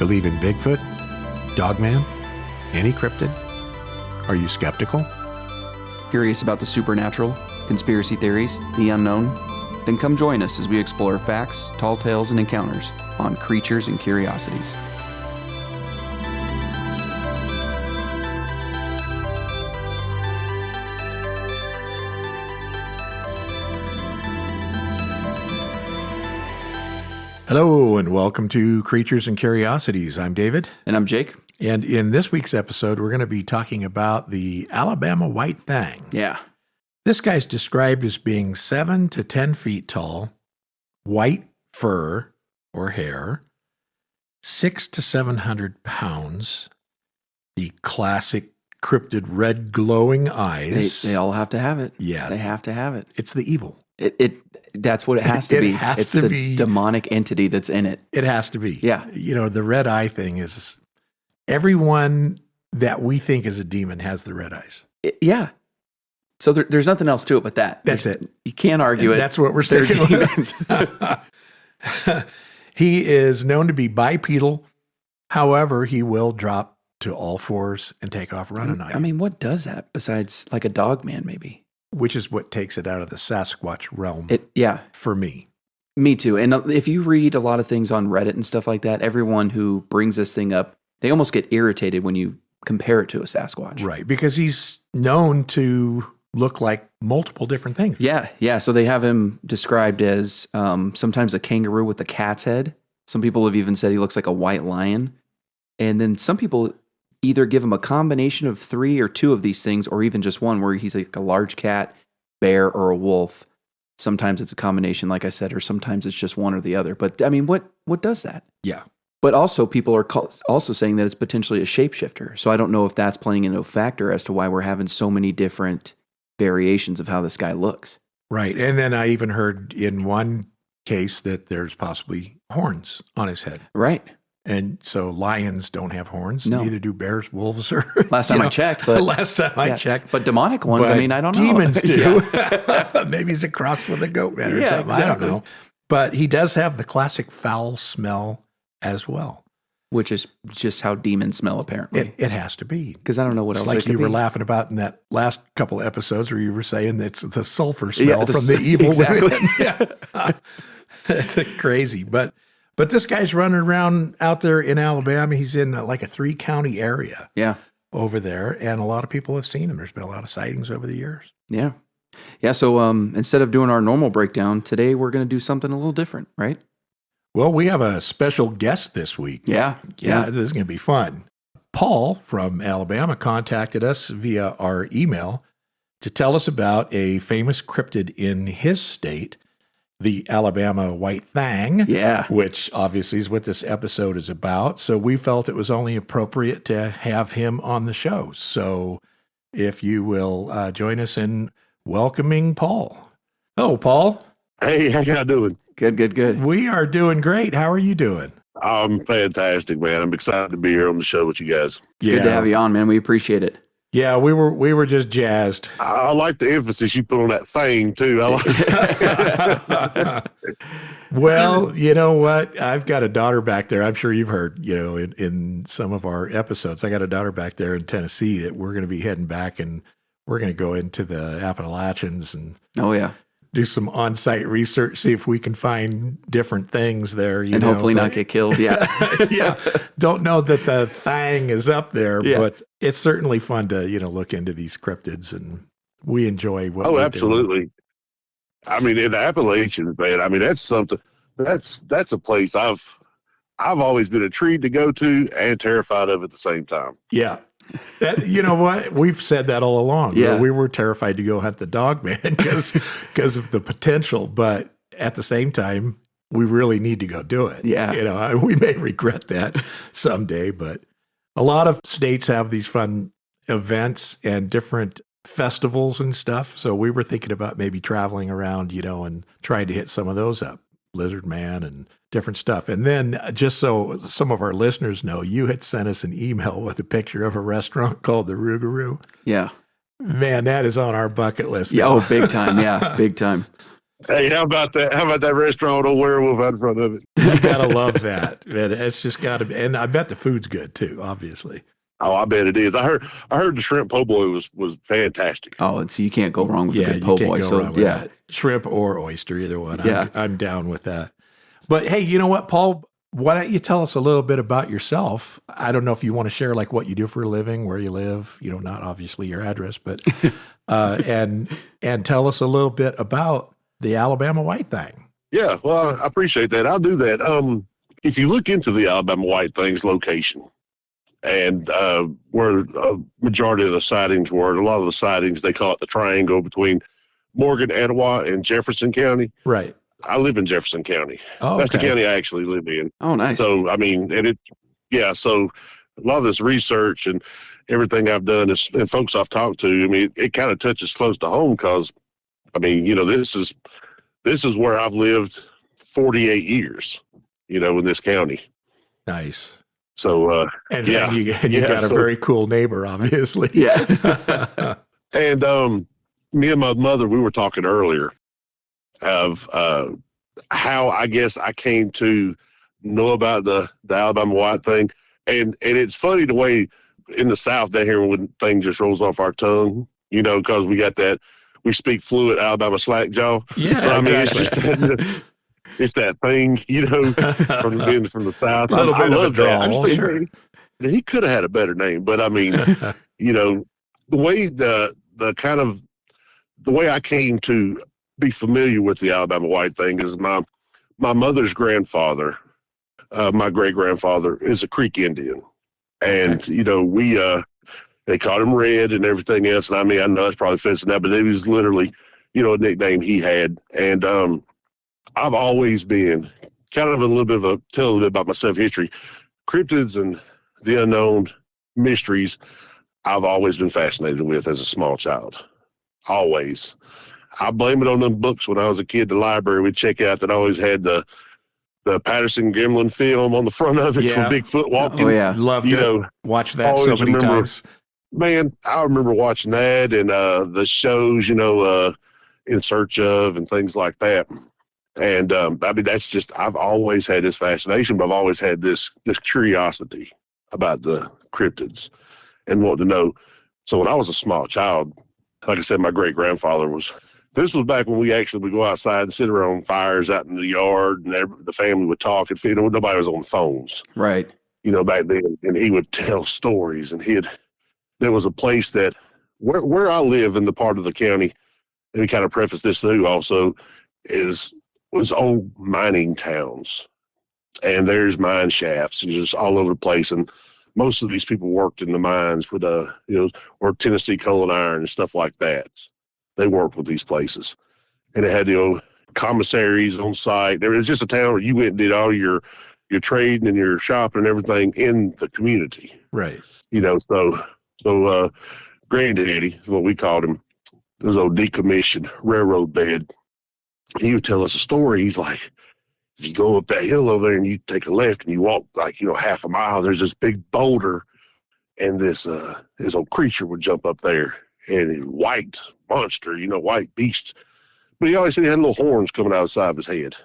Believe in Bigfoot? Dogman? Any cryptid? Are you skeptical? Curious about the supernatural, conspiracy theories, the unknown? Then come join us as we explore facts, tall tales, and encounters on Creatures and Curiosities. Hello and welcome to Creatures and Curiosities. I'm David. And I'm Jake. And in this week's episode, we're going to be talking about the Alabama White Thang. Yeah. This guy's described as being 7 to 10 feet tall, white fur or hair, 600 to 700 pounds, the classic cryptid red glowing eyes. They all have to have it. Yeah. They have to have it. It's the evil. That's what it has to be. It's the be. Demonic entity that's in it. It has to be. Yeah. You know, the red eye thing is everyone that we think is a demon has the red eyes. Yeah. So there's nothing else to it but that. That's it. You can't argue it. That's what we're They're sticking demons. with. He is known to be bipedal. However, he will drop to all fours and take off running on you. I mean, what does that besides like a dog man maybe? Which is what takes it out of the Sasquatch realm for me. Me too. And if you read a lot of things on Reddit and stuff like that, everyone who brings this thing up, they almost get irritated when you compare it to a Sasquatch. Right, because he's known to look like multiple different things. Yeah. So they have him described as sometimes a kangaroo with a cat's head. Some people have even said he looks like a white lion. And then some people either give him a combination of 3 or 2 of these things, or even just one where he's like a large cat, bear, or a wolf. Sometimes it's a combination, like I said, or sometimes it's just one or the other. But I mean, what does that? Yeah. But also people are also saying that it's potentially a shapeshifter. So I don't know if that's playing into a factor as to why we're having so many different variations of how this guy looks. Right. And then I even heard in one case that there's possibly horns on his head. Right. And so lions don't have horns. No. Neither do bears, wolves, or last time I checked. But last time I checked. But demonic ones, But I mean, I don't know. Demons do. Maybe he's a cross with a goat man or something. Exactly. I don't know. But he does have the classic foul smell as well. Which is just how demons smell, apparently. It has to be. Because I don't know what else like it could you were be. laughing about in that last couple of episodes where you were saying it's the sulfur smell the from the evil exactly. within. Yeah. It's crazy. But this guy's running around out there in Alabama. He's in like a 3-county area over there. And a lot of people have seen him. There's been a lot of sightings over the years. Yeah. Yeah. So instead of doing our normal breakdown, today we're going to do something a little different, right? Well, we have a special guest this week. Yeah. This is going to be fun. Paul from Alabama contacted us via our email to tell us about a famous cryptid in his state, the Alabama White Thang, which obviously is what this episode is about. So we felt it was only appropriate to have him on the show. So if you will join us in welcoming Paul. Hello, Paul. Hey, how y'all doing? Good. We are doing great. How are you doing? I'm fantastic, man. I'm excited to be here on the show with you guys. It's good to have you on, man. We appreciate it. Yeah, we were just jazzed. I like the emphasis you put on that thing, too. Well, you know what? I've got a daughter back there. I'm sure you've heard, in some of our episodes, I got a daughter back there in Tennessee that we're going to be heading back, and we're going to go into the Appalachians and do some on-site research, see if we can find different things there. And hopefully not get killed. Yeah. Yeah. Don't know that the thang is up there, but it's certainly fun to, look into these cryptids, and we enjoy what we're absolutely. doing. I mean, in the Appalachians, man, I mean, that's something, that's a place I've always been intrigued to go to and terrified of at the same time. Yeah. You know what? We've said that all along. Yeah. We were terrified to go hunt the dog man because of the potential, but at the same time, we really need to go do it. Yeah. We may regret that someday, but a lot of states have these fun events and different festivals and stuff. So we were thinking about maybe traveling around, and trying to hit some of those up. Lizard Man and different stuff. And then just so some of our listeners know, you had sent us an email with a picture of a restaurant called the Rougarou. Yeah. Man, that is on our bucket list. Yeah. Oh, big time. Yeah. Big time. Hey, how about that? How about that restaurant with a werewolf out in front of it? You gotta love that. Man, it's just gotta be, and I bet the food's good too, obviously. Oh, I bet it is. I heard the shrimp po' boy was fantastic. Oh, and so you can't go wrong with a good you po' can't boy. go So wrong with yeah, that. Shrimp or oyster, either one. Yeah. I'm down with that. But hey, you know what, Paul? Why don't you tell us a little bit about yourself? I don't know if you want to share like what you do for a living, where you live, not obviously your address, but and tell us a little bit about the Alabama White Thang. Yeah, well, I appreciate that. I'll do that. If you look into the Alabama White Thang's location and where a majority of the sightings were, a lot of the sightings, they call it the triangle between Morgan, Etowah, and Jefferson County. Right. I live in Jefferson County. Oh, That's the okay. county I actually live in. oh nice. So, I mean, so a lot of this research and everything I've done and folks I've talked to, I mean, it kind of touches close to home because, I mean, this is where I've lived 48 years, in this county. Nice. So, And yeah. you got a very cool neighbor, obviously. Yeah. And me and my mother, we were talking earlier of how I guess I came to know about the Alabama White Thing. And it's funny the way in the South down here when thing just rolls off our tongue, because we speak fluent Alabama slack jaw. Yeah, But, I mean, exactly. it's that thing, from being from the South. A little I bit of a love that. I just drawl, think sure. he could have had a better name, but I mean, the way the way I came to be familiar with the Alabama White Thing is my mother's grandfather, my great grandfather, is a Creek Indian, and we they called him Red and everything else. And I mean, I know it's probably offensive now, but it was literally, a nickname he had. And I've always been kind of tell a little bit about my self-history. Cryptids and the unknown mysteries I've always been fascinated with as a small child. Always. I blame it on them books when I was a kid. The library we'd check out that always had the Patterson Gimlin film on the front of it from Bigfoot walking. Oh yeah. Loved it. Watched that so always many remember- times. Man, I remember watching that and the shows, In Search of and things like that. And I mean, that's just, I've always had this fascination, but I've always had this curiosity about the cryptids and wanting to know. So when I was a small child, like I said, my great grandfather this was back when we actually would go outside and sit around fires out in the yard and the family would talk and nobody was on phones, Right. back then. And he would tell stories and there was a place that where I live in the part of the county, and we kind of preface this too also, was old mining towns. And there's mine shafts just all over the place. And most of these people worked in the mines with, or Tennessee coal and iron and stuff like that. They worked with these places. And it had, commissaries on site. There was just a town where you went and did all your trading and your shopping and everything in the community. Right. So Granddaddy is what we called him. This old decommissioned railroad bed. He would tell us a story. He's like, if you go up that hill over there and you take a left and you walk half a mile, there's this big boulder, and this old creature would jump up there, and a white monster, white beast. But he always said he had little horns coming out of the side of his head.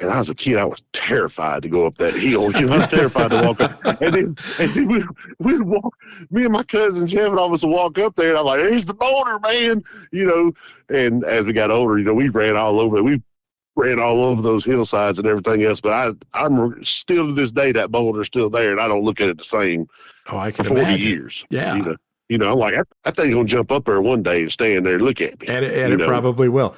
And I was a kid, I was terrified to go up that hill. I was terrified to walk up. And then we'd walk, me and my cousin Jeff and all of us would walk up there, and I'm like, there's the boulder, man. And as we got older, we ran all over it. We ran all over those hillsides and everything else. But I'm still to this day, that boulder's still there, and I don't look at it the same. Oh, I can for 40 imagine. years. Yeah. I'm like, I think I'm going to jump up there one day and stand there and look at me. And it probably will.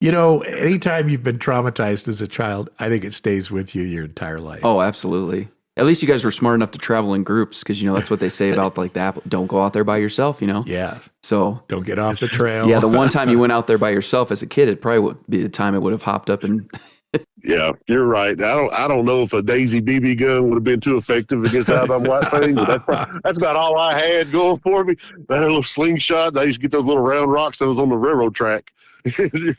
Anytime you've been traumatized as a child, I think it stays with you your entire life. Oh, absolutely. At least you guys were smart enough to travel in groups because, that's what they say about like that. Don't go out there by yourself, Yeah. So Don't get off the trail. yeah, the one time you went out there by yourself as a kid, it probably would be the time it would have hopped up and Yeah, you're right. I don't know if a Daisy BB gun would have been too effective against the Alabama White Thing, but that's about all I had going for me. That little slingshot. I used to get those little round rocks that was on the railroad track.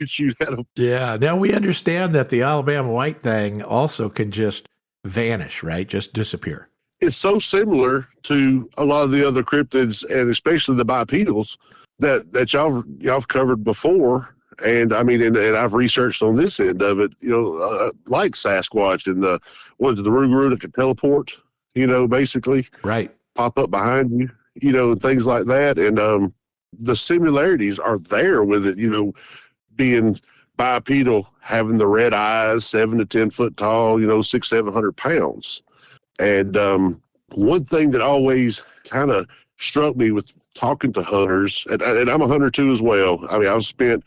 Shoot at them. Yeah. Now we understand that the Alabama White Thang also can just vanish, right? Just disappear. It's so similar to a lot of the other cryptids, and especially the bipedals that y'all have covered before. And I mean, and I've researched on this end of it, like Sasquatch and the Rougarou that can teleport, basically Right. pop up behind you, things like that. And the similarities are there with it, being bipedal, having the red eyes, 7 to 10 foot tall, 600-700 pounds. And one thing that always kind of struck me with talking to hunters, and I'm a hunter too as well. I mean, I've spent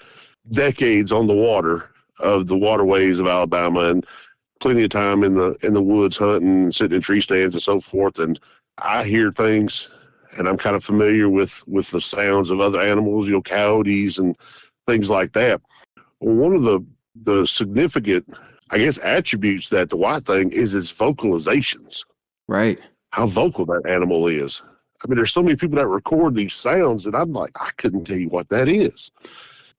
decades on the water of the waterways of Alabama, and plenty of time in the woods hunting, sitting in tree stands and so forth. And I hear things, and I'm kind of familiar with the sounds of other animals, coyotes and things like that. Well, one of the significant, I guess, attributes that the white thing is its vocalizations. Right. How vocal that animal is. I mean, there's so many people that record these sounds, and I'm like, I couldn't tell you what that is.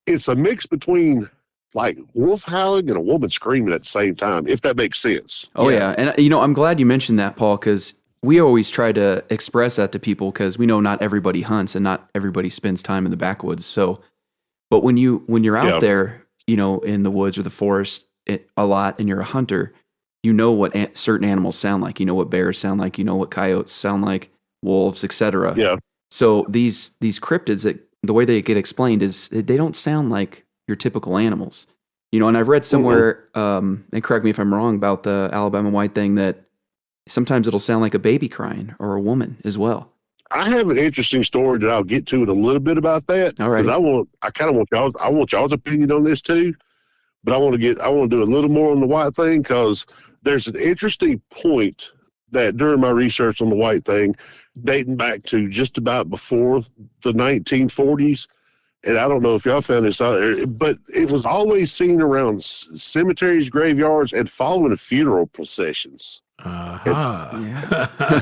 It's a mix between like wolf howling and a woman screaming at the same time, if that makes sense. Oh, yeah. And, I'm glad you mentioned that, Paul, because we always try to express that to people because we know not everybody hunts and not everybody spends time in the backwoods. So, but when you're out there, in the woods or the forest a lot and you're a hunter, you know what certain animals sound like. You know what bears sound like. You know what coyotes sound like, wolves, etc. Yeah. So these cryptids, that the way they get explained is they don't sound like your typical animals. And I've read somewhere, and correct me if I'm wrong, about the Alabama White Thang, that sometimes it'll sound like a baby crying or a woman as well. I have an interesting story that I'll get to in a little bit about that. All right. I want y'all's opinion on this too, but I want to do a little more on the white thing, because there's an interesting point that during my research on the white thing, dating back to just about before the 1940s, and I don't know if y'all found this out there, but it was always seen around cemeteries, graveyards, and following funeral processions. Uh-huh.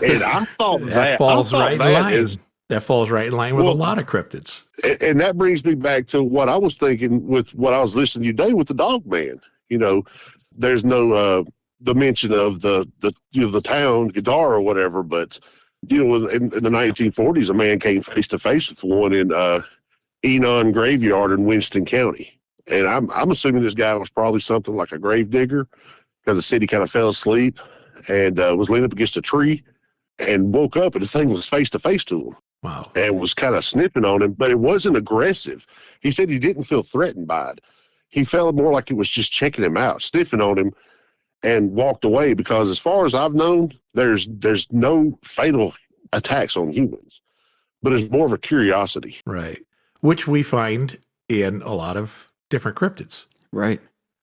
And I thought that falls right in line. That falls right in line with a lot of cryptids. And that brings me back to what I was thinking with what I was listening to today with the dog man. There's no the mention of the town guitar or whatever, but in the 1940s, a man came face to face with one in Enon Graveyard in Winston County, and I'm assuming this guy was probably something like a grave digger, because the city kind of fell asleep and was leaning up against a tree and woke up, and the thing was face to face to him. Wow. And was kind of sniffing on him, but it wasn't aggressive. He said he didn't feel threatened by it. He felt more like it was just checking him out, sniffing on him, and walked away, because as far as I've known, there's no fatal attacks on humans, but it's more of a curiosity. Right. Which we find in a lot of different cryptids. Right.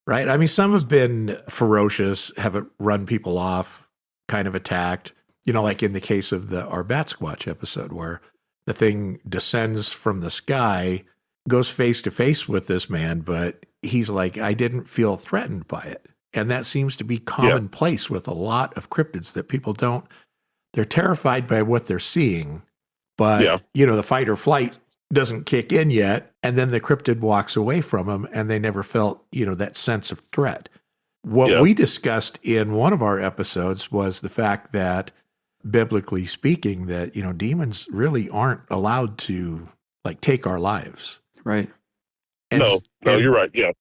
Right. I mean, some have been ferocious, have run people off, kind of attacked, like in the case of our Bat Squatch episode, where the thing descends from the sky, goes face to face with this man, but he's like, I didn't feel threatened by it. And that seems to be commonplace with a lot of cryptids, that people they're terrified by what they're seeing, but, the fight or flight doesn't kick in yet. And then the cryptid walks away from them, and they never felt, that sense of threat. What we discussed in one of our episodes was the fact that, biblically speaking, that, demons really aren't allowed to take our lives. Right. No, you're right. Yeah.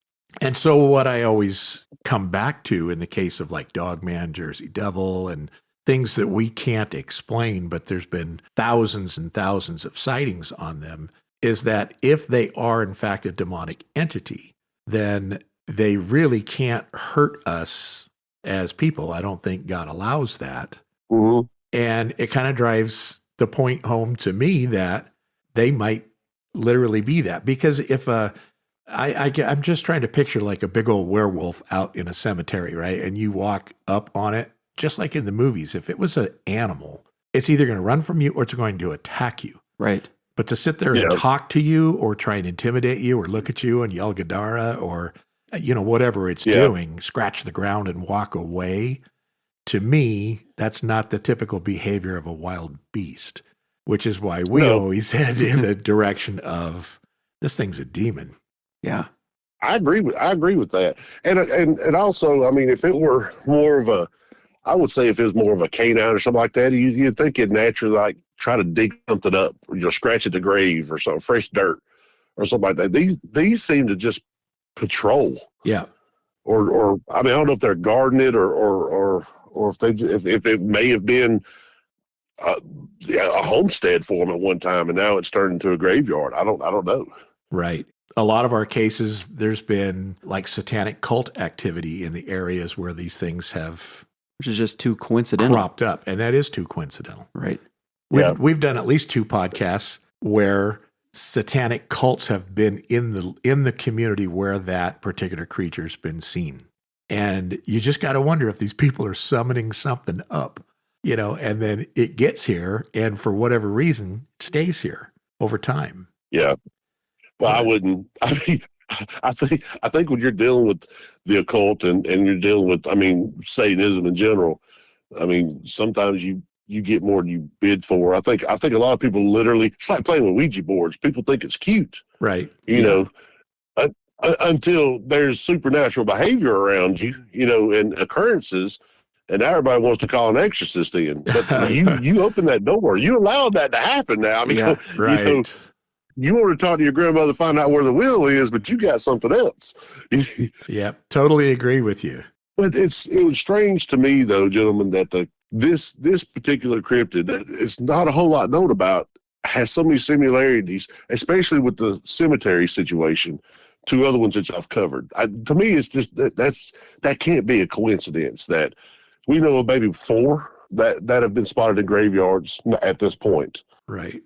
And so what I always come back to in the case of Dogman, Jersey Devil, and things that we can't explain, but there's been thousands and thousands of sightings on them, is that if they are in fact a demonic entity, then they really can't hurt us as people. I don't think God allows that. Mm-hmm. And it kind of drives the point home to me that they might literally be that. Because if I'm just trying to picture a big old werewolf out in a cemetery, right? And you walk up on it, just like in the movies. If it was an animal, it's either going to run from you or it's going to attack you. Right. But to sit there and talk to you or try and intimidate you or look at you and yell Gadara or, whatever it's doing, scratch the ground and walk away, to me, that's not the typical behavior of a wild beast, which is why we always head in the direction of this thing's a demon. Yeah. I agree with that. And also, I mean, if it were more of I would say if it was more of a canine or something like that, you'd think it'd naturally try to dig something up, or scratch at the grave or some fresh dirt or something like that. These seem to just patrol. Yeah. Or I mean, I don't know if they're guarding it or if it may have been a homestead for them at one time, and now it's turned into a graveyard. I don't know. Right. A lot of our cases, there's been like satanic cult activity in the areas where these things have, which is just too coincidental, cropped up, and that is too coincidental. Right. We've done at least 2 podcasts where satanic cults have been in the community where that particular creature's been seen. And you just got to wonder if these people are summoning something up, and then it gets here, and for whatever reason, it stays here over time. Yeah. Well, I wouldn't. I mean, I think when you're dealing with the occult and you're dealing with, I mean, Satanism in general, I mean, sometimes you get more than you bid for. I think a lot of people literally, it's like playing with Ouija boards. People think it's cute, right? You know, until there's supernatural behavior around you, and occurrences, and everybody wants to call an exorcist in. But you open that door, you allowed that to happen. Now, I mean, right. You want to talk to your grandmother, find out where the will is, but you got something else. Yeah, totally agree with you. But it was strange to me, though, gentlemen, that this particular cryptid that it's not a whole lot known about has so many similarities, especially with the cemetery situation, to other ones that I've covered. To me, it's just that can't be a coincidence that we know of maybe 4 that have been spotted in graveyards at this point. Right.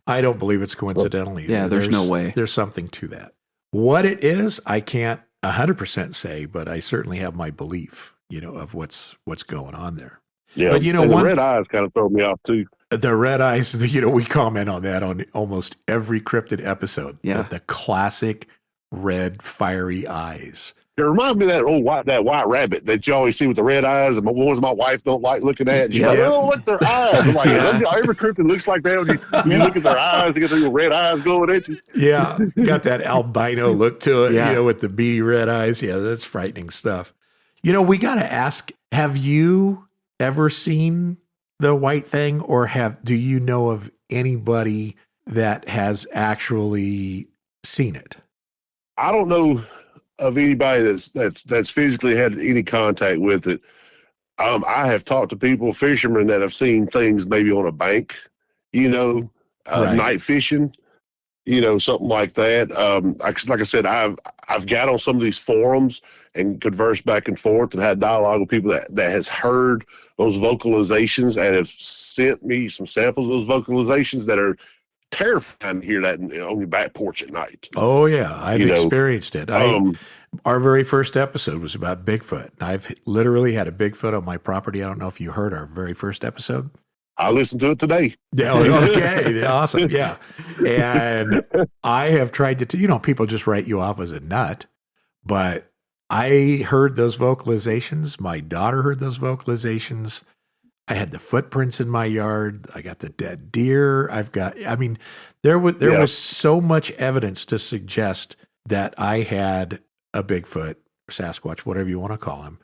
I don't believe it's coincidental either. Yeah, there's no way. There's something to that. What it is, I can't 100% say, but I certainly have my belief, of what's going on there. Yeah, but the red eyes kind of throw me off too. The red eyes, we comment on that on almost every cryptid episode. Yeah, the classic red fiery eyes. It reminds me of that white rabbit that you always see with the red eyes, and the ones my wife don't like looking at. She's like, oh, look, their eyes. I'm like, every cryptid looks like that. When you look at their eyes, they get their red eyes going at you. Yeah, got that albino look to it, with the beady red eyes. Yeah, that's frightening stuff. We got to ask, have you ever seen the White Thang, or do you know of anybody that has actually seen it? I don't know of anybody that's physically had any contact with it. I have talked to people, fishermen, that have seen things maybe on a bank, night fishing, something like that. Like I said, I've got on some of these forums and conversed back and forth and had dialogue with people that has heard those vocalizations and have sent me some samples of those vocalizations that are terrifying to hear that on your back porch at night. Oh yeah, I've experienced it. Our very first episode was about Bigfoot. I've literally had a Bigfoot on my property. I don't know if you heard our very first episode. I listened to it today. Yeah, okay, awesome. Yeah, and I have tried to. People just write you off as a nut, but I heard those vocalizations. My daughter heard those vocalizations. I had the footprints in my yard. I got the dead deer. There was so mumuch evidence to suggest that I had a Bigfoot, or Sasquatch, whatever you want to call him,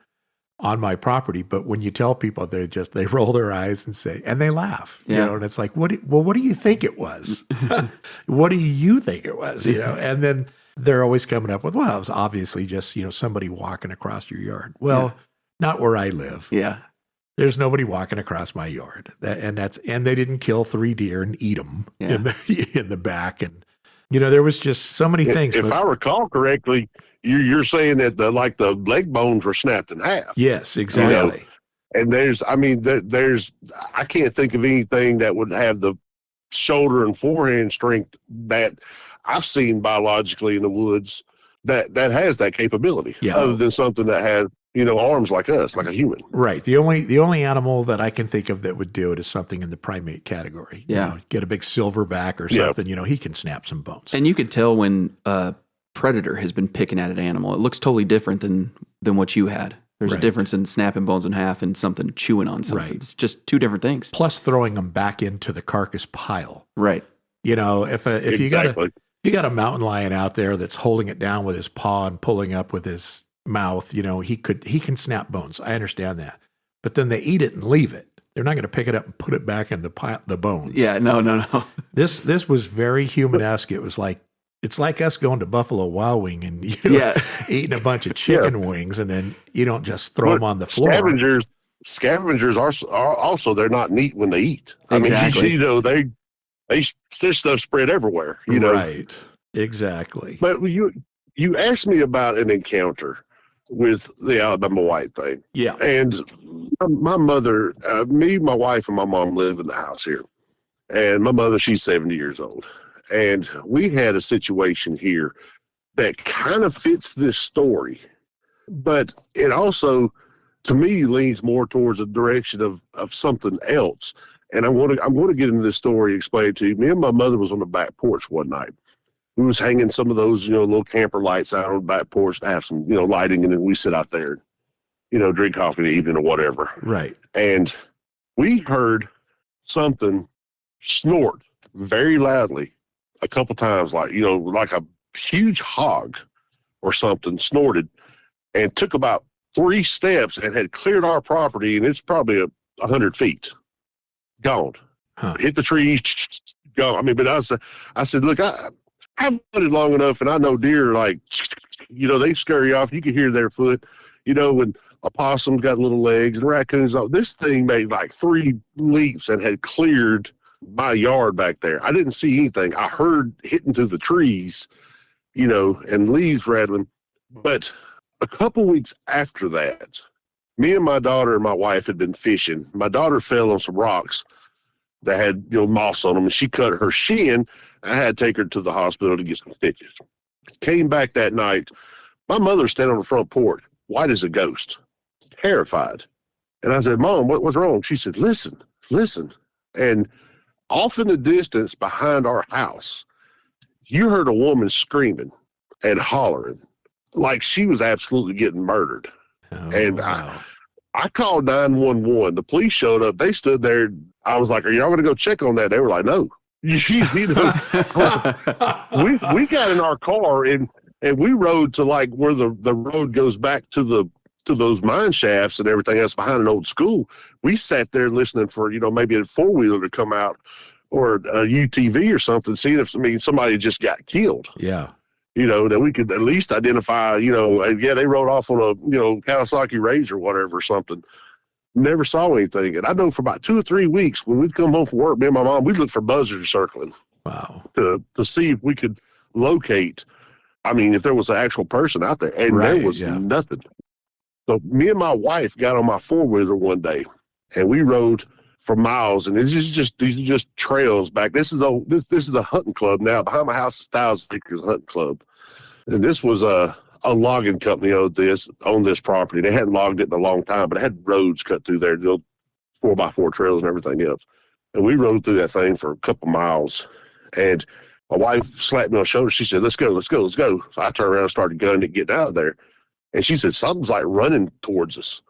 on my property. But when you tell people, they roll their eyes and say, and they laugh, and it's like, what do you think it was? What do you think it was? And then they're always coming up with, well, it was obviously just, somebody walking across your yard. Well, not where I live. Yeah. There's nobody walking across my yard, and they didn't kill 3 deer and eat them in the back, and there was just so many things. If I recall correctly, you're saying that the leg bones were snapped in half. Yes, exactly. And there's I can't think of anything that would have the shoulder and forehand strength that I've seen biologically in the woods that has that capability. Yeah. Other than something that has arms like us, like a human. Right. The only animal that I can think of that would do it is something in the primate category. Yeah. Get a big silverback or something, he can snap some bones. And you could tell when a predator has been picking at an animal. It looks totally different than what you had. There's a difference in snapping bones in half and something chewing on something. Right. It's just 2 different things. Plus throwing them back into the carcass pile. Right. If you got a mountain lion out there that's holding it down with his paw and pulling up with his mouth, he can snap bones. I understand that. But then they eat it and leave it. They're not going to pick it up and put it back in the bones. Yeah, no. This was very human-esque. It was like It's like us going to Buffalo Wild Wing and eating a bunch of chicken wings, and then you don't just throw them on the floor. Scavengers are also, they're not neat when they eat. Exactly. I mean, there's stuff spread everywhere. Right. Exactly. But you asked me about an encounter with the Alabama White Thang. Yeah. And my mother, me, my wife, and my mom live in the house here. And my mother, she's 70 years old. And we had a situation here that kind of fits this story, but it also, to me, leans more towards a direction of something else. And I'm going to get into this story, explain it to you. Me and my mother was on the back porch one night. We was hanging some of those, little camper lights out on the back porch to have some, lighting, and then we sit out there, drink coffee in the evening or whatever. Right. And we heard something snort very loudly a couple times, like a huge hog or something snorted, and took about 3 steps and had cleared our property, and it's probably 100 feet gone. Hit the tree, gone. I mean, but I said, look, I've hunted long enough, and I know deer, like, they scare you off. You can hear their foot, when opossums got little legs and raccoons. This thing made like 3 leaps and had cleared my yard back there. I didn't see anything. I heard hitting through the trees, and leaves rattling. But a couple weeks after that, me and my daughter and my wife had been fishing. My daughter fell on some rocks that had, moss on them, and she cut her shin. I had to take her to the hospital to get some stitches. Came back that night. My mother standing on the front porch, white as a ghost, terrified. And I said, Mom, what's wrong? She said, listen. And off in the distance behind our house, you heard a woman screaming and hollering like she was absolutely getting murdered. Oh, and wow. I called 911. The police showed up. They stood there. I was like, are y'all going to go check on that? They were like, no. We got in our car and we rode to like where the road goes back to those mine shafts and everything else behind an old school. We sat there listening for, maybe a 4-wheeler to come out or a UTV or something, seeing if somebody just got killed. Yeah. That we could at least identify, they rode off on a, Kawasaki Razor or whatever or something. Never saw anything. And I know for about 2 or 3 weeks when we'd come home from work, me and my mom, we'd look for buzzards circling. Wow. To see if we could locate, if there was an actual person out there. And there was nothing. So me and my wife got on my 4-wheeler one day and we rode for miles, and these are just trails back. This is a hunting club now. Behind my house is 1,000 Acres Hunting Club. And this was a logging company owned this property. They hadn't logged it in a long time, but it had roads cut through there, 4x4 trails and everything else. And we rode through that thing for a couple miles. And my wife slapped me on the shoulder. She said, let's go. So I turned around and started gunning it, getting out of there. And she said, something's like running towards us.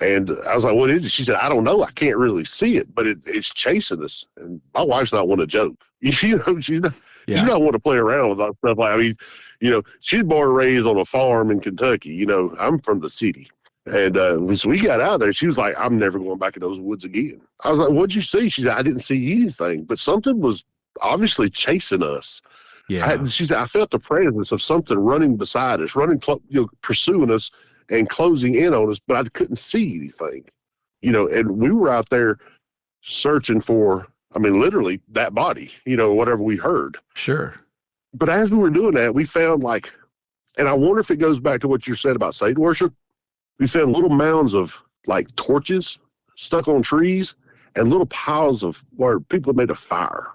And I was like, what is it? She said, I don't know. I can't really see it, but it's chasing us. And my wife's not one to joke. She's not one to play around with that stuff. Like, she's born and raised on a farm in Kentucky. I'm from the city. And so we got out of there. She was like, I'm never going back in those woods again. I was like, what'd you see? She said, I didn't see anything, but something was obviously chasing us. Yeah. She said, I felt the presence of something running beside us, pursuing us and closing in on us, but I couldn't see anything, and we were out there searching for, literally that body, whatever we heard. Sure. But as we were doing that, we found and I wonder if it goes back to what you said about Satan worship. We found little mounds of like torches stuck on trees and little piles of where people had made a fire.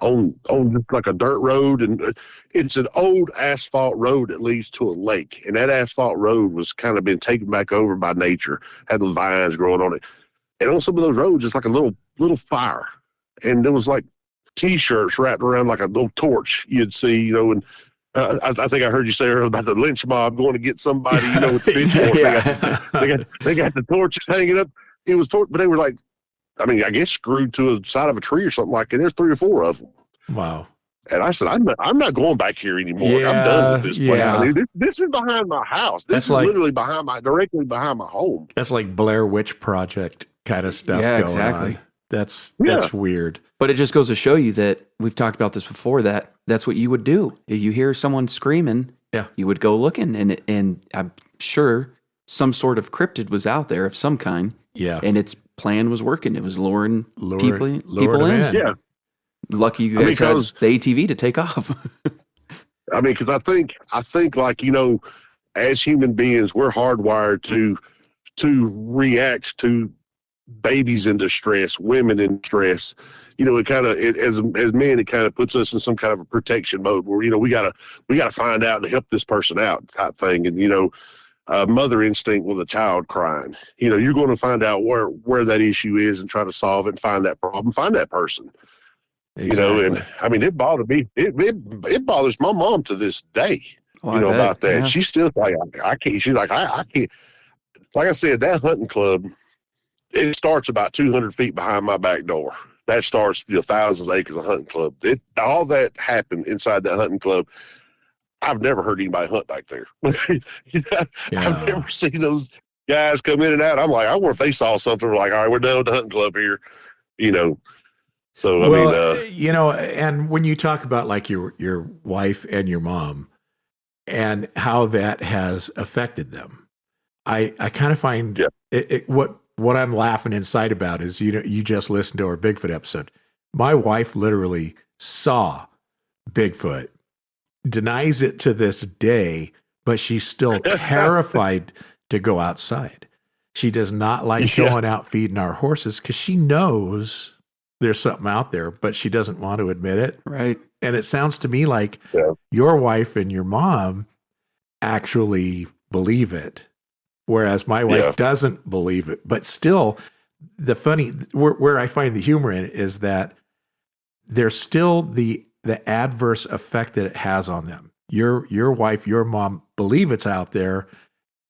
On just like a dirt road, and it's an old asphalt road that leads to a lake, and that asphalt road was kind of been taken back over by nature, had the vines growing on it, and on some of those roads it's like a little fire, and there was like T-shirts wrapped around like a little torch you'd see, and I think I heard you say earlier about the lynch mob going to get somebody, with the pitchfork. They got the torches hanging up. It was but they were like, I guess screwed to the side of a tree or something like that. There's 3 or 4 of them. Wow. And I said, I'm not going back here anymore. I'm done with this place. Yeah. This is behind my house. This is literally directly behind my home. That's like Blair Witch Project kind of stuff going exactly. on. That's Yeah. weird. But it just goes to show you that we've talked about this before, that that's what you would do. If you hear someone screaming, Yeah. you would go looking, and I'm sure some sort of cryptid was out there of some kind. Yeah. And its plan was working. It was luring people them in. Yeah. Lucky you guys had the ATV to take off. I mean, because I think like, you know, as human beings, we're hardwired to react to babies in distress, women in distress. You know, as men, it kind of puts us in some kind of a protection mode where, you know, we gotta find out and help this person out type thing. And, you know, mother instinct with a child crying, you know, you're going to find out where that issue is and try to solve it and find that problem, find that person. Exactly. You know, and I mean, it bothered me. It bothers my mom to this day. Oh, you know, about that. Yeah. She's still like, I can't. She's like, I can't. Like I said, that hunting club, it starts about 200 feet behind my back door. That starts, you know, thousands of acres of hunting club. All that happened inside that hunting club. I've never heard anybody hunt back there. You know, I've never seen those guys come in and out. I'm like, I wonder if they saw something. We're like, all right, we're done with the hunting club here. You know. So I mean, you know, and when you talk about like your wife and your mom and how that has affected them, I kind of find what I'm laughing inside about is, you know, you just listened to our Bigfoot episode. My wife literally saw Bigfoot, denies it to this day, but she's still terrified to go outside. She does not like going out feeding our horses because she knows there's something out there, but she doesn't want to admit it. Right. And it sounds to me like your wife and your mom actually believe it, whereas my wife doesn't believe it. But still, where I find the humor in it is that there's still the adverse effect that it has on them. Your wife, your mom believe it's out there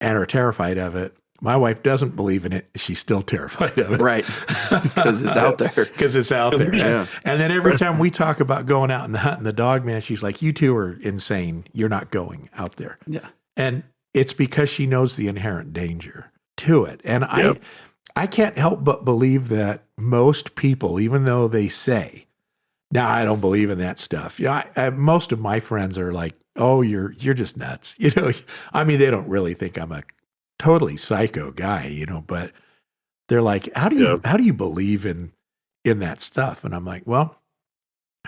and are terrified of it. My wife doesn't believe in it. She's still terrified of it. Right. Because it's out there. Because it's out there. Yeah. And then every time we talk about going out and hunting the dog, man, she's like, you two are insane. You're not going out there. Yeah. And it's because she knows the inherent danger to it. And I can't help but believe that most people, even though they say, no, I don't believe in that stuff. You know, most of my friends are like, oh, you're just nuts. You know, I mean, they don't really think I'm a totally psycho guy, you know, but they're like, how do you believe in that stuff? And I'm like, well,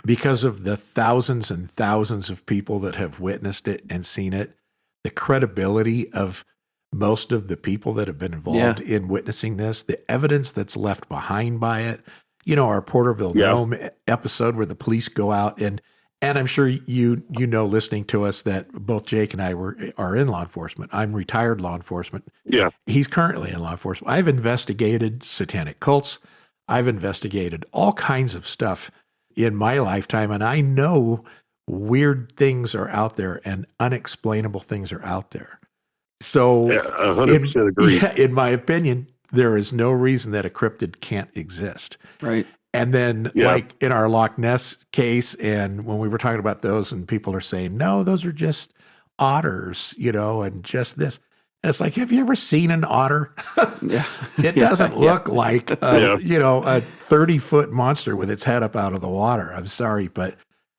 because of the thousands and thousands of people that have witnessed it and seen it, the credibility of most of the people that have been involved in witnessing this, the evidence that's left behind by it. You know, our Porterville Gnome episode where the police go out and I'm sure you know, listening to us, that both Jake and I are in law enforcement. I'm retired law enforcement. Yeah. He's currently in law enforcement. I've investigated satanic cults. I've investigated all kinds of stuff in my lifetime, and I know weird things are out there and unexplainable things are out there. So 100% agree. In my opinion, there is no reason that a cryptid can't exist. Right. And then like in our Loch Ness case, and when we were talking about those and people are saying, no, those are just otters, you know, and just this. And it's like, have you ever seen an otter? It doesn't look like, you know, a 30-foot monster with its head up out of the water. I'm sorry, but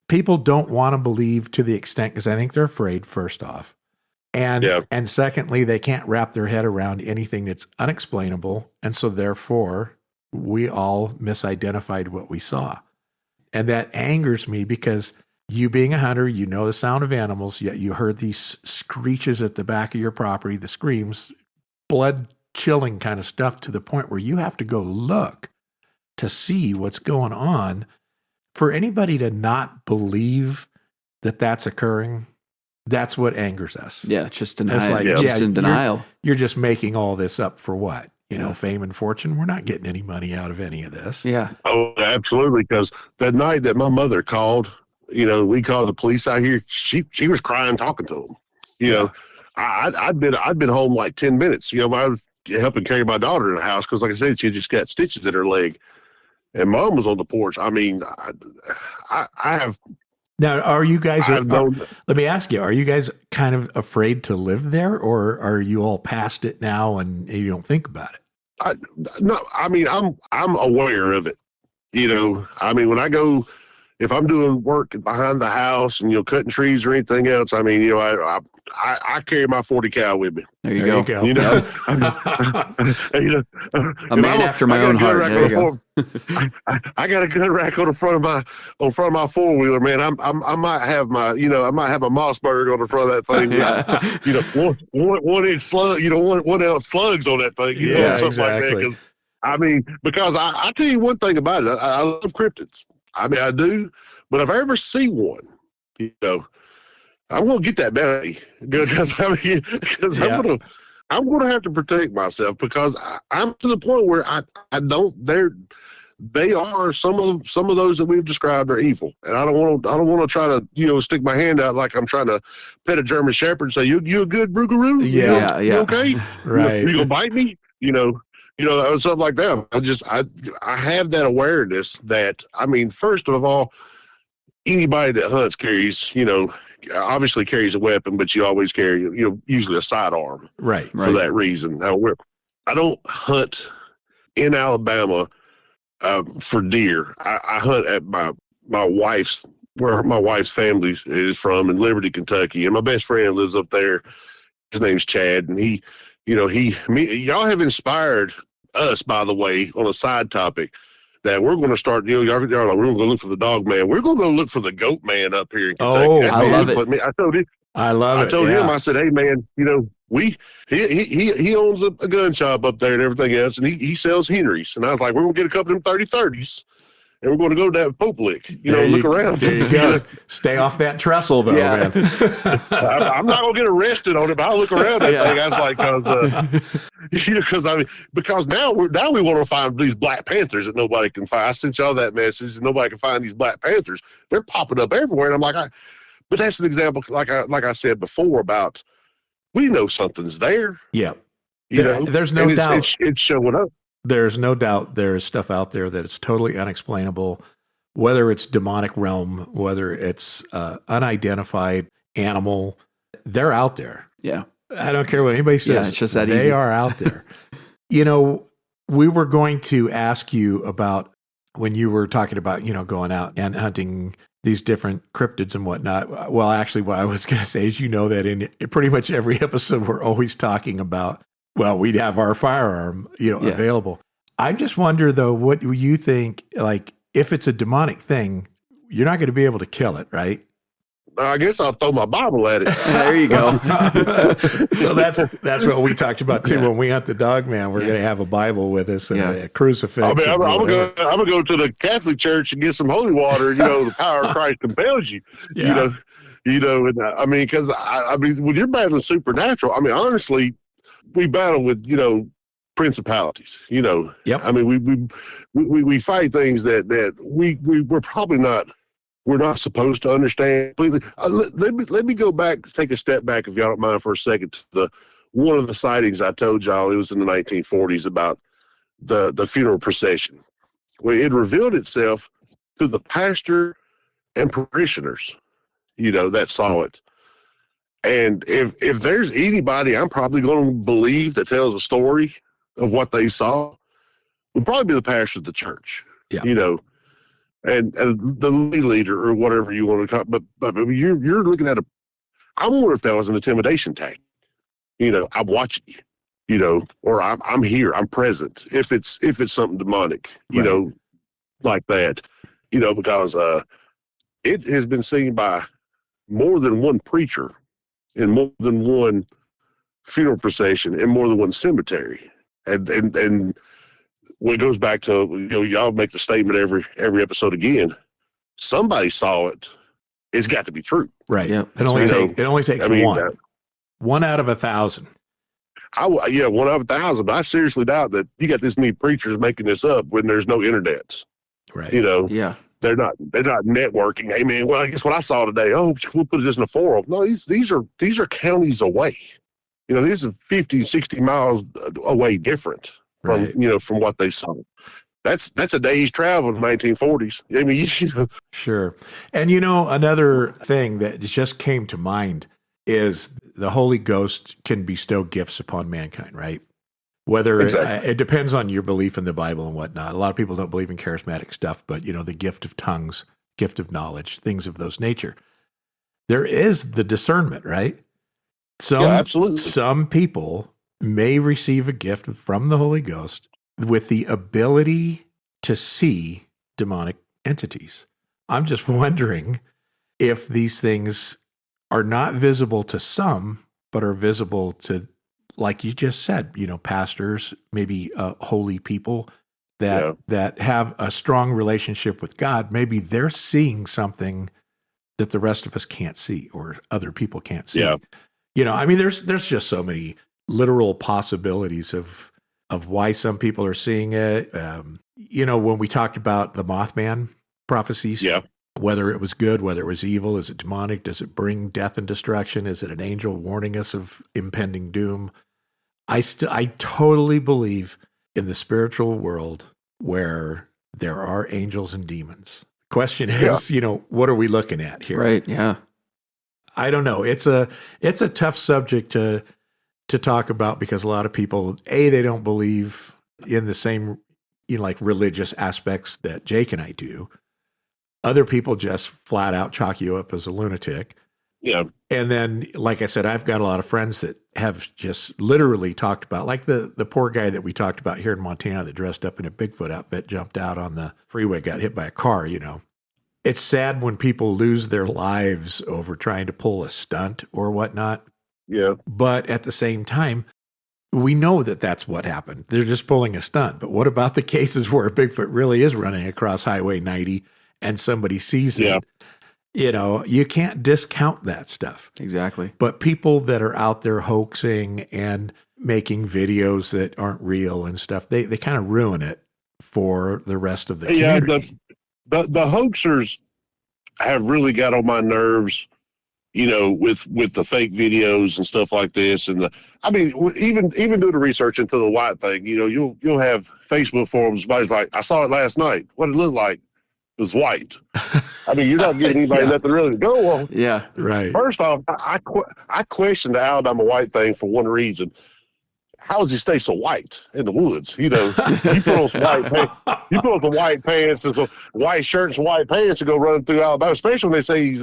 people don't want to believe to the extent, because I think they're afraid, first off. And secondly, they can't wrap their head around anything that's unexplainable. And so therefore, we all misidentified what we saw. And that angers me because you being a hunter, you know the sound of animals, yet you heard these screeches at the back of your property, the screams, blood chilling kind of stuff, to the point where you have to go look to see what's going on. For anybody to not believe that that's occurring, that's what angers us. Yeah, it's just denial. It's like, just in denial. You're just making all this up for what? You know, fame and fortune. We're not getting any money out of any of this. Yeah. Oh, absolutely. Because that night that my mother called, you know, we called the police out here. She was crying, talking to them. You know, I'd been home like 10 minutes. You know, I was helping carry my daughter in the house because, like I said, she just got stitches in her leg, and Mom was on the porch. I mean, I have. Now, are you guys? Let me ask you: are you guys kind of afraid to live there, or are you all past it now and you don't think about it? No, I mean, I'm aware of it. I mean, when I go, if I'm doing work behind the house and, cutting trees or anything else, I mean, I carry my 40 cal with me. There you go. You know, A man after my own heart. There you go. I got a good rack on the front of my 4-wheeler, man. I might have my Mossberg on the front of that thing. With, 1 inch slug, 1 ounce slugs on that thing. Something exactly. like that. Because I tell you one thing about it. I love cryptids. I mean, I do. But if I ever see one, I'm going to get that belly because I'm going to have to protect myself because I'm to the point where I don't. They are some of those that we've described are evil, and I don't want to try to stick my hand out like I'm trying to pet a German Shepherd and say you a good Rougarou? Yeah. You okay? Right. You gonna bite me? Something like that. I have that awareness that, I mean, first of all, anybody that hunts carries, obviously carries a weapon, but you always carry, usually a sidearm. Right. For that reason. Now, I don't hunt in Alabama for deer. I hunt at where my wife's family is from in Liberty, Kentucky, and my best friend lives up there. His name's Chad, and y'all have inspired us, by the way, on a side topic that we're going to start. Y'all like, we're going to go look for the dog man. We're going to go look for the goat man up here in Kentucky. Oh, I love it. I told him, I said, hey man, he owns a gun shop up there and everything else, and he sells Henrys. And I was like, we're going to get a couple of them 30-30s. And we're going to go down Pope Lick, look around. There you go. Stay off that trestle, though, man. I'm not going to get arrested on it, but I'll look around that thing. I was like, because now we want to find these Black Panthers that nobody can find. I sent y'all that message, and nobody can find these Black Panthers. They're popping up everywhere, and I'm like, but that's an example, like I said before, about we know something's there. Yeah, there's no doubt it's showing up. There's no doubt there's stuff out there that is totally unexplainable, whether it's demonic realm, whether it's unidentified animal. They're out there. Yeah. I don't care what anybody says. Yeah, it's just that they easy. are out there. We were going to ask you about when you were talking about, going out and hunting these different cryptids and whatnot. Well, actually, what I was going to say is, that in pretty much every episode, we're always talking about, well, we'd have our firearm, available. I just wonder, though, what you think, like, if it's a demonic thing, you're not going to be able to kill it, right? I guess I'll throw my Bible at it. There you go. So that's what we talked about, too. Yeah. When we hunt the dog man, we're going to have a Bible with us and a crucifix. I mean, I'm going to go to the Catholic Church and get some holy water. The power of Christ compels you. Yeah. Because when you're battling supernatural, I mean, honestly, we battle with, principalities, Yep. I mean, we fight things that we're probably not, we're not supposed to understand. Let me go back, take a step back, if y'all don't mind, for a second, to one of the sightings I told y'all. It was in the 1940s about the funeral procession. Well, it revealed itself to the pastor and parishioners, that saw it. And if there's anybody I'm probably going to believe that tells a story of what they saw, would probably be the pastor of the church. Yeah. And the leader or whatever you want to call. But you're looking at I wonder if that was an intimidation tactic. I'm watching you. Or I'm here, I'm present. If it's something demonic, like that, because it has been seen by more than one preacher in more than one funeral procession in more than one cemetery. And when it goes back to, y'all make the statement every episode again, somebody saw it. It's got to be true. Right. Yep. It only takes one. 1 out of 1,000. One out of 1,000. But I seriously doubt that you got this many preachers making this up when there's no internet. Right. Yeah. They're not networking. Hey man, well, I guess what I saw today. Oh, we'll put this in a forum. No, these are counties away. These are 50, 60 miles away different from right. From what they saw. That's a day's travel in the 1940s. I mean, Sure. And another thing that just came to mind is the Holy Ghost can bestow gifts upon mankind, right? Whether Exactly. it depends on your belief in the Bible and whatnot. A lot of people don't believe in charismatic stuff, but the gift of tongues, gift of knowledge, things of those nature. There is the discernment, right? Yeah, absolutely. Some people may receive a gift from the Holy Ghost with the ability to see demonic entities. I'm just wondering if these things are not visible to some, but are visible to, like you just said, pastors, maybe holy people that have a strong relationship with God. Maybe they're seeing something that the rest of us can't see or other people can't see. Yeah. There's just so many literal possibilities of why some people are seeing it. When we talked about the Mothman prophecies, whether it was good, whether it was evil, is it demonic? Does it bring death and destruction? Is it an angel warning us of impending doom? I totally believe in the spiritual world where there are angels and demons. Question is, what are we looking at here? Right. Yeah. I don't know. It's a tough subject to talk about because a lot of people, they don't believe in the same, like religious aspects that Jake and I do. Other people just flat out chalk you up as a lunatic. Yeah. And then, like I said, I've got a lot of friends that have just literally talked about, like the poor guy that we talked about here in Montana that dressed up in a Bigfoot outfit, jumped out on the freeway, got hit by a car, It's sad when people lose their lives over trying to pull a stunt or whatnot. Yeah. But at the same time, we know that that's what happened. They're just pulling a stunt. But what about the cases where Bigfoot really is running across Highway 90 and somebody sees it? You can't discount that stuff. Exactly. But people that are out there hoaxing and making videos that aren't real and stuff, they kind of ruin it for the rest of the community. The hoaxers have really got on my nerves, with the fake videos and stuff like this. And even doing the research into the White Thing, you'll have Facebook forums. Somebody's like, I saw it last night. What did it look like? It was white. You're not giving anybody nothing really to go on. Yeah, right. First off, I question the Alabama White Thing for one reason. How does he stay so white in the woods? You put on some white pants and some white shirts and white pants and go running through Alabama, especially when they say he's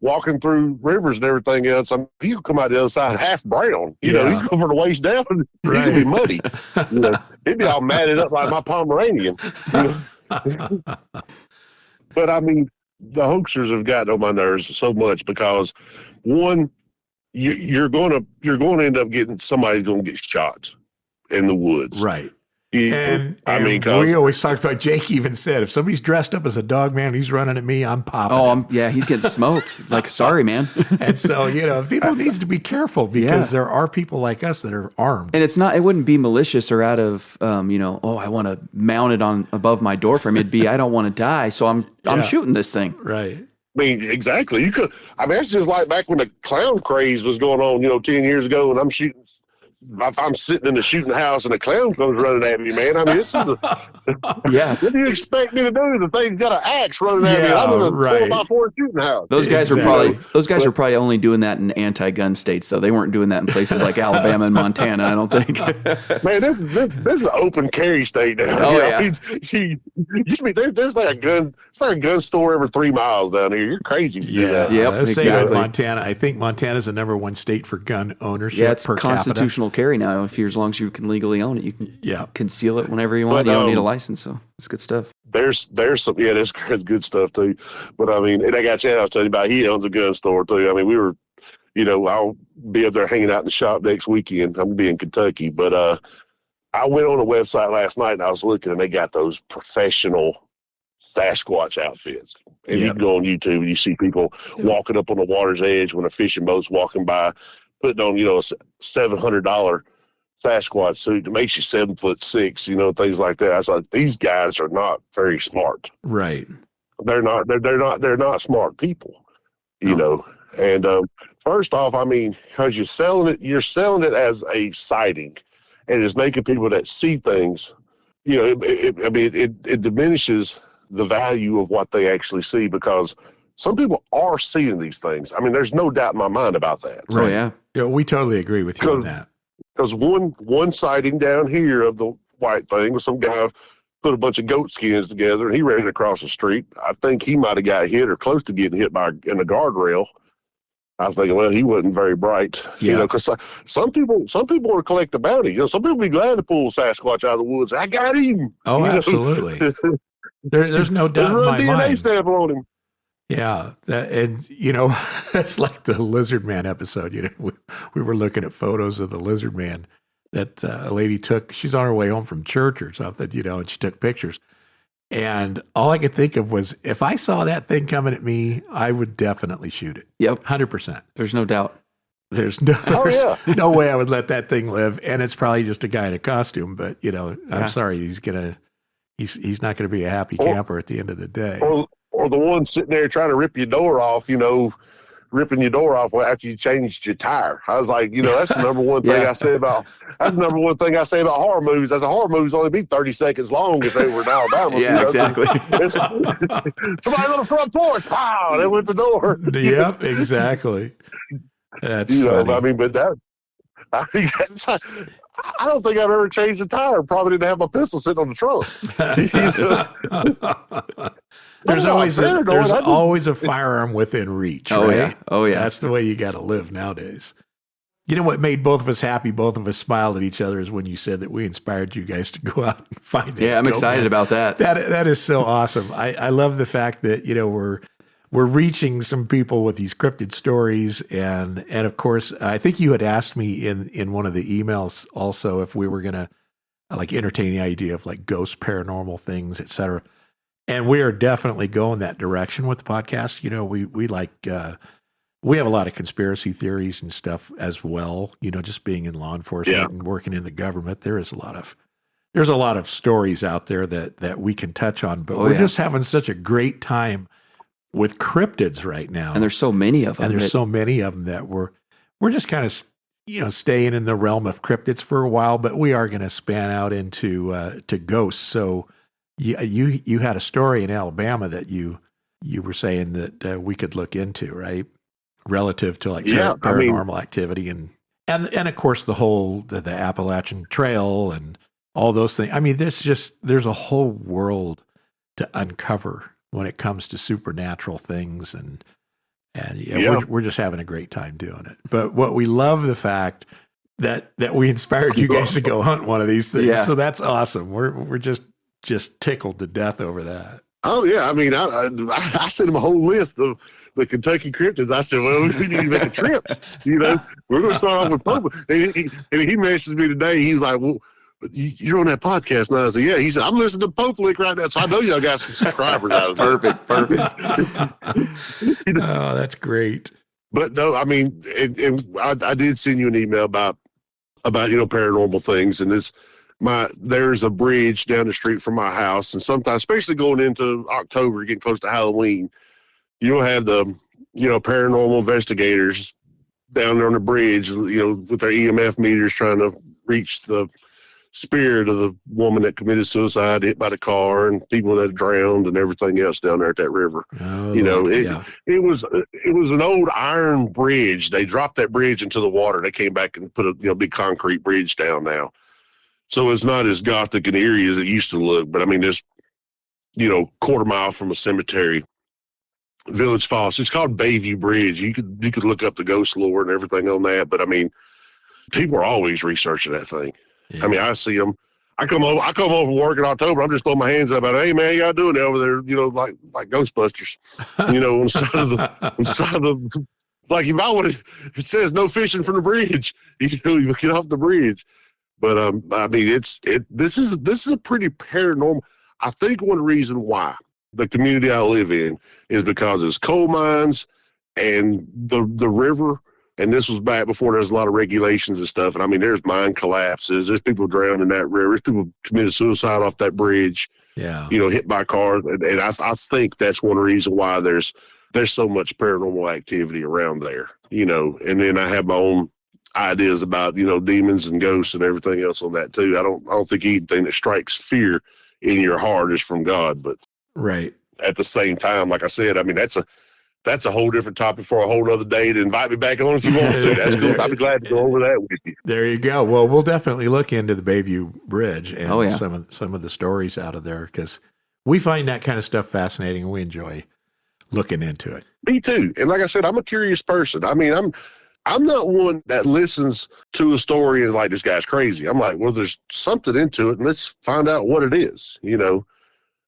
walking through rivers and everything else. He could come out the other side half brown. He's going from the waist down. He could be muddy. He'd be all matted up like my Pomeranian. But the hoaxers have gotten on my nerves so much because one, you're going to end up getting somebody's going to get shot in the woods, right? And we always talked about. Jake even said, if somebody's dressed up as a dog man, he's running at me, I'm popping. He's getting smoked. sorry, man. And so people needs to be careful because there are people like us that are armed. And it wouldn't be malicious or out of I want to mount it on above my door frame. It'd be I don't want to die, so I'm shooting this thing. Right. Exactly. You could. It's just like back when the clown craze was going on, 10 years ago, and I'm shooting. If I'm sitting in the shooting house and a clown comes running at me, man, this is what do you expect me to do? The thing's got an axe running at me. And I'm in a 4x4 shooting house. Those guys were probably only doing that in anti-gun states, though. They weren't doing that in places like Alabama and Montana, I don't think. Man, this is an open carry state now. Oh, yeah. There's like a gun store every 3 miles down here. You're crazy. Yeah, yep, exactly. Montana. I think Montana's the number one state for gun ownership. Yeah, it's per constitutional carry now. As long as you can legally own it, you can conceal it whenever you want. You don't need a license, so it's good stuff. There's some there's good stuff too. But and I got Chad I was telling you about. He owns a gun store too. We were, I'll be up there hanging out in the shop next weekend. I'm gonna be in Kentucky, but I went on the website last night and I was looking, and they got those professional Sasquatch outfits. And you can go on YouTube and you see people walking up on the water's edge when a fishing boat's walking by, putting on, a $700 Sasquatch suit that makes you 7'6", things like that. I was like, these guys are not very smart. Right. They're not smart people, know. And first off, because you're selling it as a sighting, and it's making people that see things, it diminishes the value of what they actually see, because some people are seeing these things. There's no doubt in my mind about that. Right. Oh, yeah. We totally agree with you on that. because one sighting down here of the White Thing was some guy put a bunch of goat skins together and he ran across the street. I think he might have got hit or close to getting hit in a guardrail. I was thinking, well, he wasn't very bright, because some people want to collect the bounty. Some people be glad to pull Sasquatch out of the woods. I got him. Oh, absolutely. There's no doubt in my DNA mind. stamp on him. Yeah, and that's like the Lizard Man episode. We were looking at photos of the Lizard Man that a lady took. She's on her way home from church or something, and she took pictures. And all I could think of was, if I saw that thing coming at me, I would definitely shoot it. Yep, 100%. There's no doubt. There's no way I would let that thing live. And it's probably just a guy in a costume. But I'm sorry, he's not gonna be a happy camper at the end of the day. Or the one sitting there trying to rip your door off, ripping your door off after you changed your tire. I was like, that's the number one thing I say about horror movies. As a horror movies only be 30 seconds long if they were in Alabama. Yeah, exactly. Somebody on the front porch, pow, they went the door. Yep, exactly. That's funny. I don't think I've ever changed a tire. Probably didn't have my pistol sitting on the trunk. There's always a firearm within reach. Oh, right? Oh, yeah. That's the way you got to live nowadays. You know what made both of us happy, both of us smiled at each other, is when you said that we inspired you guys to go out and find that. Yeah, I'm excited about that. That is so awesome. I love the fact that, we're reaching some people with these cryptid stories. And of course, I think you had asked me in one of the emails also if we were going to entertain the idea of ghost, paranormal things, et cetera. And we are definitely going that direction with the podcast. We have a lot of conspiracy theories and stuff as well. Just being in law enforcement and working in the government, there's a lot of stories out there that we can touch on. But we're just having such a great time with cryptids right now, and there's so many of them. And there's so many of them that we're just kind of staying in the realm of cryptids for a while, but we are going to span out into to ghosts. So. You had a story in Alabama that you were saying that we could look into, right? Relative to paranormal activity and of course the Appalachian Trail and all those things. I mean, there's a whole world to uncover when it comes to supernatural things and we're just having a great time doing it. But what we love the fact that we inspired you guys to go hunt one of these things. Yeah. So that's awesome. We're just tickled to death over that. Oh yeah, I mean, I sent him a whole list of the Kentucky cryptids. I said, well, we need to make a trip. We're going to start off with Pope. And he messaged me today. He was like, well, you're on that podcast now. I said, yeah. He said, I'm listening to Pope Lick right now, so I know y'all got some subscribers out of there. Perfect. Oh, that's great. But no, I mean, I did send you an email about paranormal things, and there's a bridge down the street from my house, and sometimes, especially going into October, getting close to Halloween, you'll have the paranormal investigators down there on the bridge, with their EMF meters trying to reach the spirit of the woman that committed suicide, hit by the car, and people that drowned, and everything else down there at that river. Oh, it was an old iron bridge. They dropped that bridge into the water. They came back and put a big concrete bridge down now. So it's not as gothic and eerie as it used to look. But I mean, there's, quarter mile from a cemetery, Village Falls. It's called Bayview Bridge. You could look up the ghost lore and everything on that. But I mean, people are always researching that thing. Yeah. I mean, I see them. I come over from work in October. I'm just throwing my hands up about, hey man, y'all doing it over there? Like Ghostbusters. On the side of the, like if I would, it says no fishing from the bridge. You get off the bridge. But I mean, this is a pretty paranormal. I think one reason why the community I live in is because it's coal mines and the river. And this was back before there was a lot of regulations and stuff. And I mean, there's mine collapses. There's people drowning in that river. There's people committed suicide off that bridge. Yeah. Hit by cars. And I think that's one reason why there's so much paranormal activity around there. And then I have my own ideas about demons and ghosts and everything else on that too. I don't think anything that strikes fear in your heart is from God, but right at the same time, like I said, I mean that's that's a whole different topic for a whole other day. To invite me back on if you want to. That's cool. I'd be glad to go over that with you. There you go. Well, we'll definitely look into the Bayview Bridge and yeah. some of the stories out of there, because we find that kind of stuff fascinating and we enjoy looking into it. Me too. And like I said, I'm a curious person. I mean, I'm not one that listens to a story and like, this guy's crazy. I'm like, well, there's something into it, and let's find out what it is.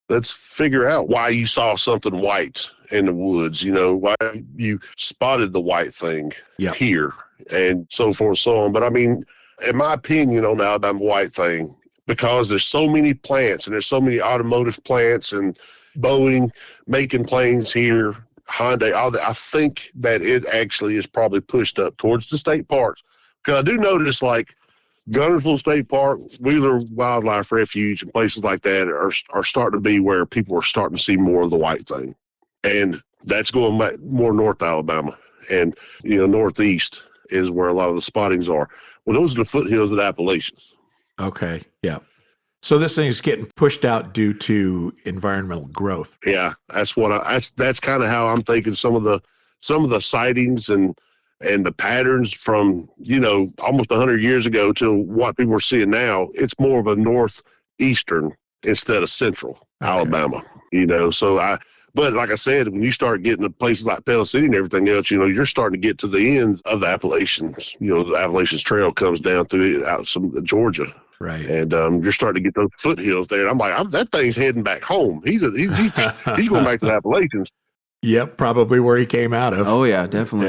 Let's figure out why you saw something white in the woods, why you spotted the white thing here, and so forth, so on. But I mean, in my opinion on the Alabama White Thang, because there's so many plants and there's so many automotive plants and Boeing making planes here, Hyundai, all that, I think that it actually is probably pushed up towards the state parks. Because I do notice, like, Gunnersville State Park, Wheeler Wildlife Refuge, and places like that are starting to be where people are starting to see more of the white thing. And that's going more north Alabama. And, northeast is where a lot of the spottings are. Well, those are the foothills of the Appalachians. Okay, yeah. So this thing is getting pushed out due to environmental growth. Yeah, that's kind of how I'm thinking. Some of the sightings and the patterns from almost 100 years ago to what people are seeing now, it's more of a northeastern instead of central Alabama. But like I said, when you start getting to places like Pell City and everything else, you're starting to get to the ends of the Appalachians. The Appalachians Trail comes down through out some Georgia. Right. And you're starting to get those foothills there. And I'm like, that thing's heading back home. He's going back to the Appalachians. Yep, probably where he came out of. Oh yeah, definitely.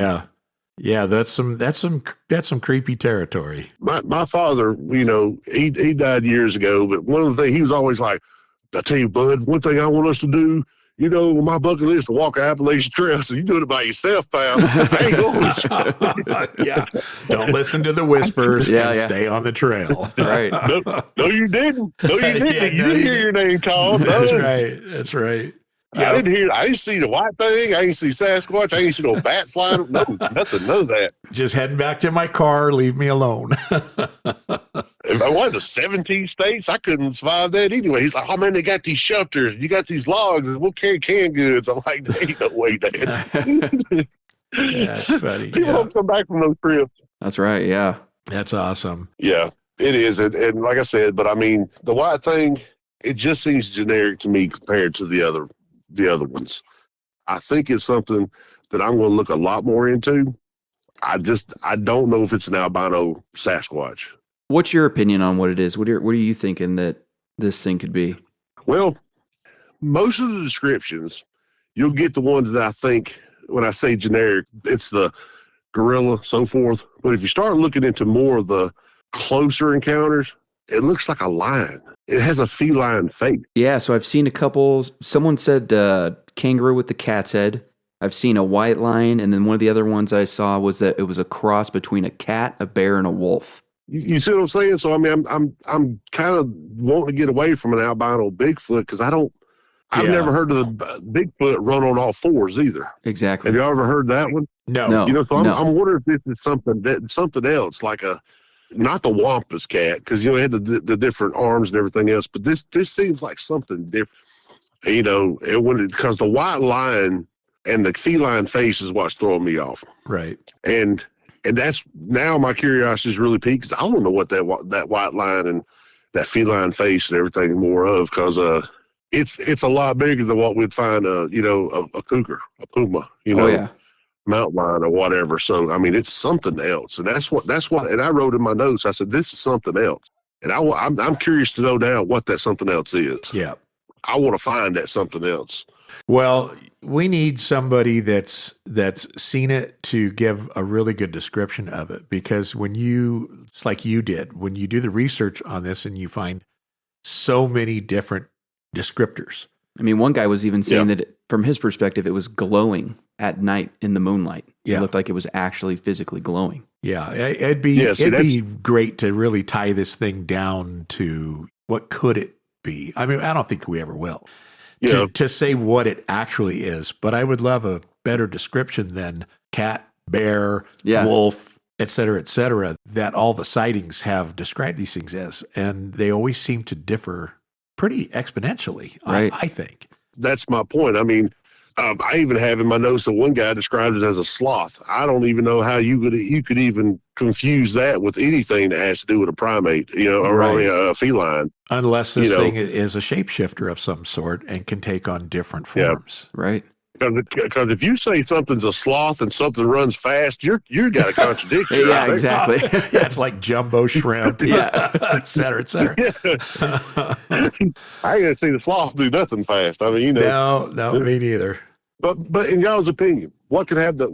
Yeah, that's some creepy territory. My father, he died years ago, but one of the things he was always like, I tell you, bud, one thing I want us to do, my bucket list to walk Appalachian Trail. So you doing it by yourself, pal. I ain't going. Yeah. Don't listen to the whispers and stay on the trail. That's right. No, you didn't. No, you didn't. You didn't hear your name called. That's right. That's right. Yeah. I didn't see the white thing. I didn't see Sasquatch. I didn't see no bat flying. No, nothing. None of that. Just heading back to my car. Leave me alone. If I wanted to 17 states, I couldn't survive that anyway. He's like, oh man, they got these shelters. You got these logs. We'll carry canned goods. I'm like, there ain't no way, Dad. That's funny. People don't come back from those trips. That's right. Yeah. That's awesome. Yeah, it is. And like I said, but I mean, the white thing, it just seems generic to me compared to the other ones. I think it's something that I'm going to look a lot more into. I don't know if it's an albino Sasquatch. What's your opinion on what it is? What are you thinking that this thing could be? Well, most of the descriptions, you'll get the ones that I think, when I say generic, it's the gorilla, so forth. But if you start looking into more of the closer encounters, it looks like a lion. It has a feline face. Yeah, so I've seen a couple. Someone said kangaroo with the cat's head. I've seen a white lion, and then one of the other ones I saw was that it was a cross between a cat, a bear, and a wolf. You see what I'm saying? So I mean, I'm kind of wanting to get away from an albino Bigfoot because I've never heard of the Bigfoot run on all fours either. Exactly. Have you ever heard that one? No. So I'm wondering if this is something else, like not the Wampus cat, because it had the different arms and everything else. But this seems like something different. Because the white lion and the feline face is what's throwing me off. Right. And that's now my curiosity is really piqued because I don't know what that white line and that feline face and everything more of, because it's a lot bigger than what we'd find a cougar, a puma, mountain lion or whatever. So I mean, it's something else, and that's what. And I wrote in my notes, I said this is something else, and I'm curious to know now what that something else is. Yeah, I want to find that something else. Well, we need somebody that's seen it to give a really good description of it, because it's like you did, when you do the research on this and you find so many different descriptors. I mean, one guy was even saying that from his perspective, it was glowing at night in the moonlight. It looked like it was actually physically glowing. Yeah, it'd be great to really tie this thing down to what could it be. I mean, I don't think we ever will. To say what it actually is, but I would love a better description than cat, bear, wolf, et cetera, that all the sightings have described these things as, and they always seem to differ pretty exponentially, right. I think. That's my point. I mean, I even have in my notes that one guy described it as a sloth. I don't even know how you could even confuse that with anything that has to do with a primate, or Right. a feline. Unless this thing is a shapeshifter of some sort and can take on different forms. Right. Because if you say something's a sloth and something runs fast, you got a contradiction. Yeah, exactly. Yeah, it's like jumbo shrimp, et cetera, et cetera. I ain't gonna see the sloth do nothing fast. I mean, No, me neither. But in y'all's opinion, what could have the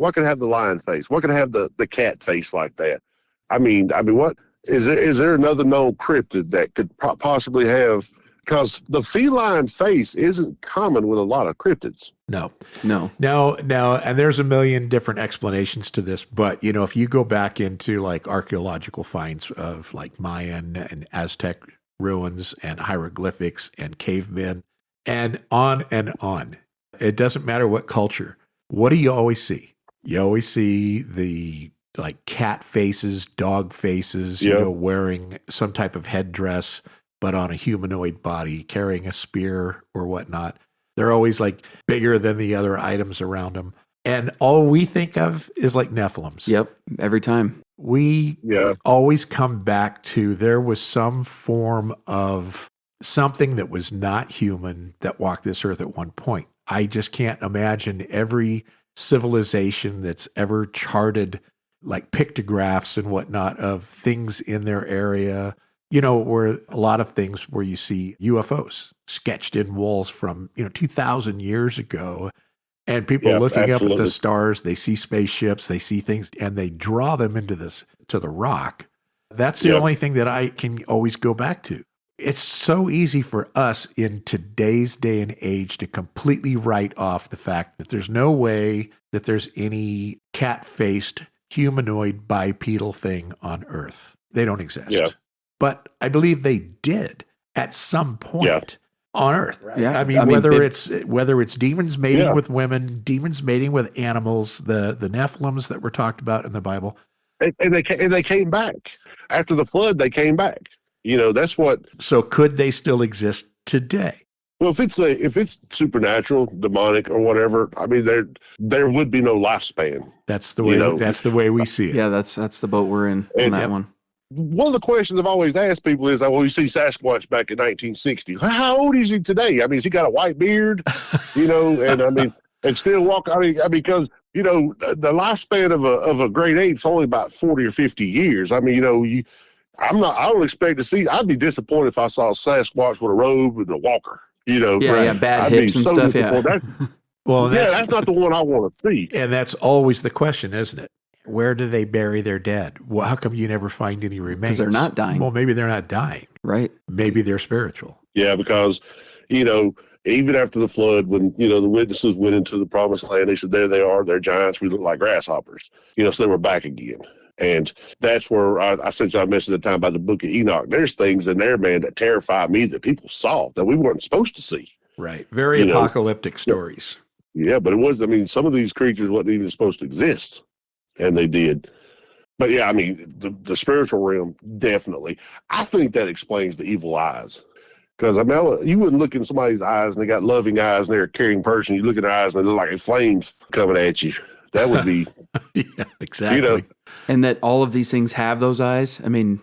lion face? What could have the cat face like that? I mean, what is there another known cryptid that could possibly have? Because the feline face isn't common with a lot of cryptids. No. And there's a million different explanations to this. But, if you go back into like archaeological finds of like Mayan and Aztec ruins and hieroglyphics and cavemen and on, it doesn't matter what culture. What do you always see? You always see the like cat faces, dog faces, wearing some type of headdress, but on a humanoid body, carrying a spear or whatnot. They're always like bigger than the other items around them. And all we think of is like Nephilims. Yep. Every time. We always come back to there was some form of something that was not human that walked this earth at one point. I just can't imagine every civilization that's ever charted like pictographs and whatnot of things in their area. Where a lot of things where you see UFOs sketched in walls from, 2,000 years ago, and people looking up at the stars, they see spaceships, they see things, and they draw them into to the rock. That's the only thing that I can always go back to. It's so easy for us in today's day and age to completely write off the fact that there's no way that there's any cat-faced humanoid bipedal thing on Earth. They don't exist. Yeah. But I believe they did at some point on Earth. Right. Yeah, I mean, whether it's demons mating with women, demons mating with animals, the Nephilims that were talked about in the Bible, and they came back after the flood. They came back. That's what. So could they still exist today? Well, if it's supernatural, demonic, or whatever, I mean, there would be no lifespan. That's the way. That's the way we see it. Yeah, that's the boat we're in on that one. One of the questions I've always asked people is, well, you see Sasquatch back in 1960. How old is he today? I mean, has he got a white beard? And I mean, and still walk. I mean, because the lifespan of a great ape's only about 40 or 50 years. I mean, I don't expect to see. I'd be disappointed if I saw Sasquatch with a robe and a walker. Bad hips and stuff. Yeah. That's not the one I want to see. And that's always the question, isn't it? Where do they bury their dead? Well, how come you never find any remains? Because they're not dying. Well, maybe they're not dying. Right. Maybe they're spiritual. Yeah, because, even after the flood, when, the witnesses went into the promised land, they said, there they are, they're giants, we look like grasshoppers. So they were back again. And that's where I sent you a message at the time about the book of Enoch. There's things in there, man, that terrify me that people saw that we weren't supposed to see. Right. Very apocalyptic stories. Yeah, but it was, some of these creatures wasn't even supposed to exist. And they did. But yeah, I mean, the spiritual realm, definitely. I think that explains the evil eyes. Because, you wouldn't look in somebody's eyes and they got loving eyes and they're a caring person. You look at their eyes and they look like flames coming at you. That would be. Yeah, exactly. And that all of these things have those eyes. I mean,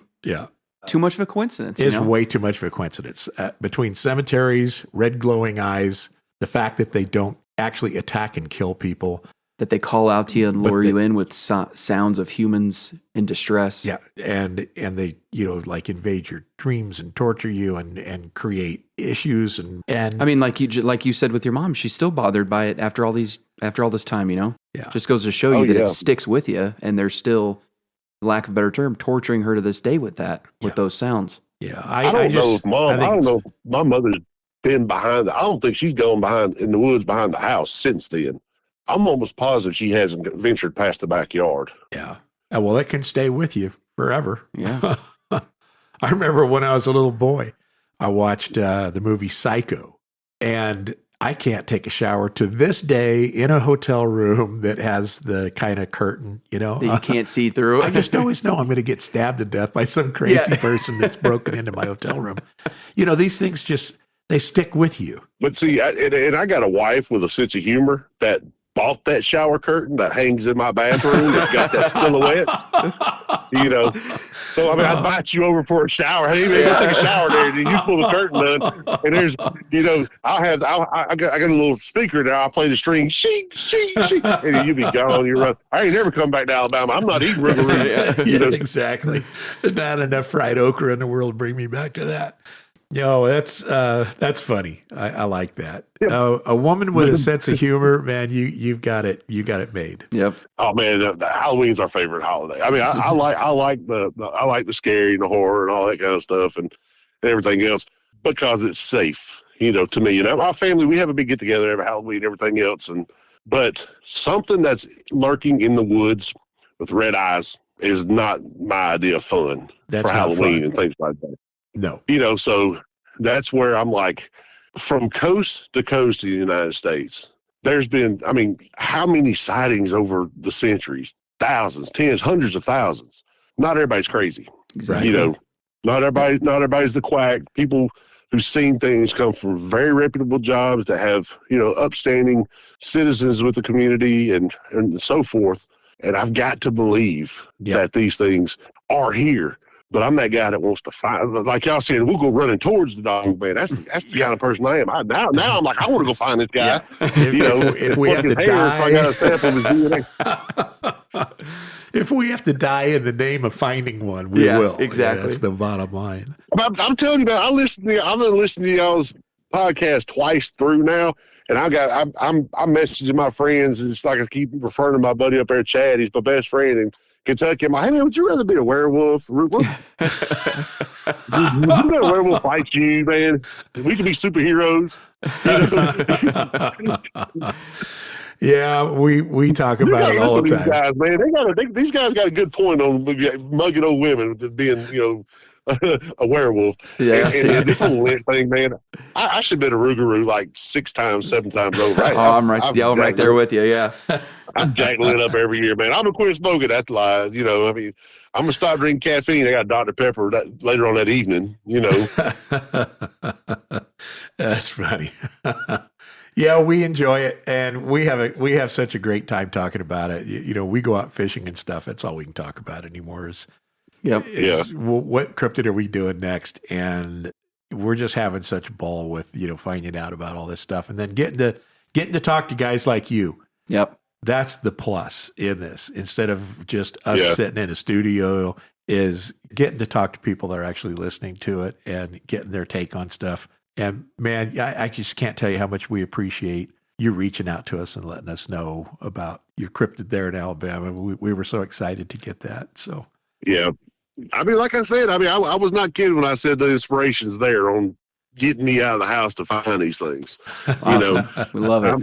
too much of a coincidence. It's way too much of a coincidence. Between cemeteries, red glowing eyes, the fact that they don't actually attack and kill people. That they call out to you and lure you in with sounds of humans in distress. Yeah, and they like invade your dreams and torture you and create issues and I mean, like you said with your mom, she's still bothered by it after all this time. Yeah, just goes to show you that it sticks with you, and they're still, lack of a better term, torturing her to this day with those sounds. Yeah, I don't know if my mother's been behind. I don't think she's gone in the woods behind the house since then. I'm almost positive she hasn't ventured past the backyard. Yeah. Well, it can stay with you forever. Yeah. I remember when I was a little boy, I watched the movie Psycho, and I can't take a shower to this day in a hotel room that has the kind of curtain, that you can't see through. I just always know I'm going to get stabbed to death by some crazy person that's broken into my hotel room. These things They stick with you. But see, and I got a wife with a sense of humor that bought that shower curtain that hangs in my bathroom. That's got that silhouette, you know. So I mean, I'd invite you over for a shower. Hey, man, go take a shower there. And you pull the curtain down, and there's, you know, I got a little speaker there. I'll play the string, she, and you be gone. You're right. I ain't never come back to Alabama. I'm not eating Rougarou. Yeah, exactly. There's not enough fried okra in the world to bring me back to that. Yo, that's funny. I like that. Yeah. A woman with a sense of humor, man. You've got it. You got it made. Yep. Oh man, the Halloween's our favorite holiday. I mean, I like the scary and the horror and all that kind of stuff and everything else because it's safe. You know, to me, you know, our family, we have a big get together every Halloween and everything else, but something that's lurking in the woods with red eyes is not my idea of fun That's for not Halloween fun. and things like that. No. You know, so that's where I'm like, from coast to coast of the United States, there's been, I mean, how many sightings over the centuries? Thousands, tens, hundreds of thousands. Not everybody's crazy. Exactly. You know, not everybody's the quack. People who've seen things come from very reputable jobs that have, you know, upstanding citizens with the community and so forth. And I've got to believe that these things are here. But I'm that guy that wants to find, like y'all said, we'll go running towards the dog, man. That's the kind of person I am. Now I'm like, I want to go find this guy. Yeah. You know, if we have to if die, I got a sample of his DNA. if we have to die in the name of finding one, we will. Exactly. Yeah, that's the bottom line. I'm telling you, man. I've been listening to y'all's podcast twice through now, and I'm messaging my friends. And it's like I keep referring to my buddy up there, Chad. He's my best friend in Kentucky. I'm like, hey man, would you rather be a werewolf? Would you let a werewolf fight you, man? We could be superheroes. Yeah, we talk about it all the time. These guys, man, these guys got a good point on mugging old women being, you know, a werewolf. Yeah, and this whole lynch thing, man. I should have been a Rougarou like 6 times, 7 times over. I'm right there with you. Yeah. I'm jacking it up every year, man. I'm gonna quit smoking. That's the lie. You know, I mean, I'm gonna stop drinking caffeine. I got Dr. Pepper later on that evening. You know, that's funny. Yeah, we enjoy it, and we have such a great time talking about it. You know, we go out fishing and stuff. That's all we can talk about anymore. What cryptid are we doing next? And we're just having such a ball with, you know, finding out about all this stuff, and then getting to talk to guys like you. Yep. That's the plus in this. Instead of just us sitting in a studio, is getting to talk to people that are actually listening to it and getting their take on stuff. And man, I just can't tell you how much we appreciate you reaching out to us and letting us know about your cryptid there in Alabama. We were so excited to get that. So yeah, I mean, like I said, I mean, I was not kidding when I said the inspiration's there on getting me out of the house to find these things. Awesome. You know, we love it.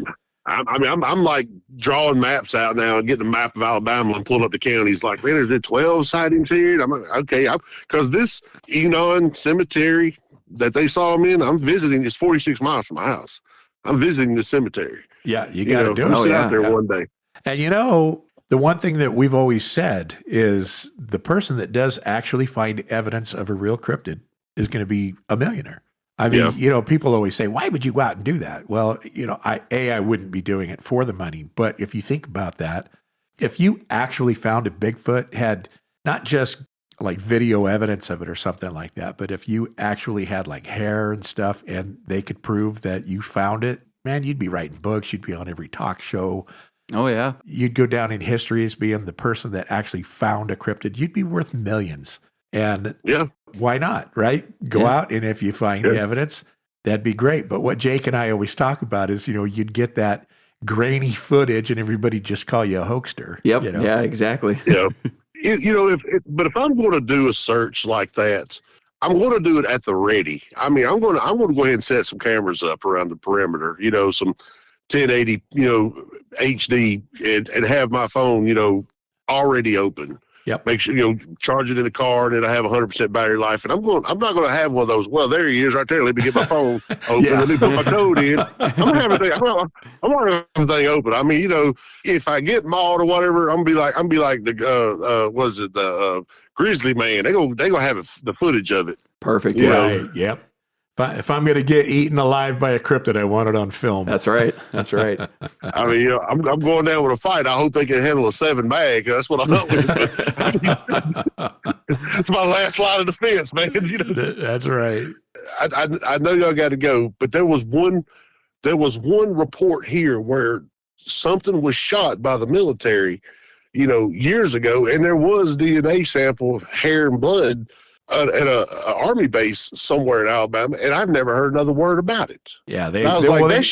I'm like drawing maps out now and getting a map of Alabama and pulling up the counties. Like, man, there's 12 sightings here. And I'm like, okay, because this Enon cemetery that they saw them in, I'm visiting. It's 46 miles from my house. I'm visiting the cemetery. Yeah, you got to do it. I'll sit out there one day. And you know, the one thing that we've always said is the person that does actually find evidence of a real cryptid is going to be a millionaire. I mean, you know, people always say, why would you go out and do that? Well, you know, I wouldn't be doing it for the money. But if you think about that, if you actually found a Bigfoot, had not just like video evidence of it or something like that, but if you actually had like hair and stuff and they could prove that you found it, man, you'd be writing books. You'd be on every talk show. Oh, yeah. You'd go down in history as being the person that actually found a cryptid. You'd be worth millions. And why not, right? Go out, and if you find evidence, that'd be great. But what Jake and I always talk about is, you know, you'd get that grainy footage and everybody just call you a hoaxer. Yep. You know? Yeah, exactly. Yeah. You know, but if I'm going to do a search like that, I'm going to do it at the ready. I mean, I'm going to go ahead and set some cameras up around the perimeter, you know, some 1080, you know, HD, and have my phone, you know, already open. Yep. Make sure, you know, charge it in the car, and it'll have 100% battery life. And I'm not going to have one of those. Well, there he is, right there. Let me get my phone open. Let me put my code in. I'm going to have everything. I'm going to have everything open. I mean, you know, if I get mauled or whatever, I'm gonna be like the Grizzly Man. They gonna have the footage of it. Perfect. Right. Yep. If I'm going to get eaten alive by a cryptid, I want it on film. That's right. That's right. I mean, I'm going down with a fight. I hope they can handle a 7 mag. That's what I'm up with. It's my last line of defense, man. That's right. I know y'all got to go, but there was one report here where something was shot by the military, years ago, and there was DNA sample of hair and blood at a army base somewhere in Alabama, and I've never heard another word about it. Yeah, that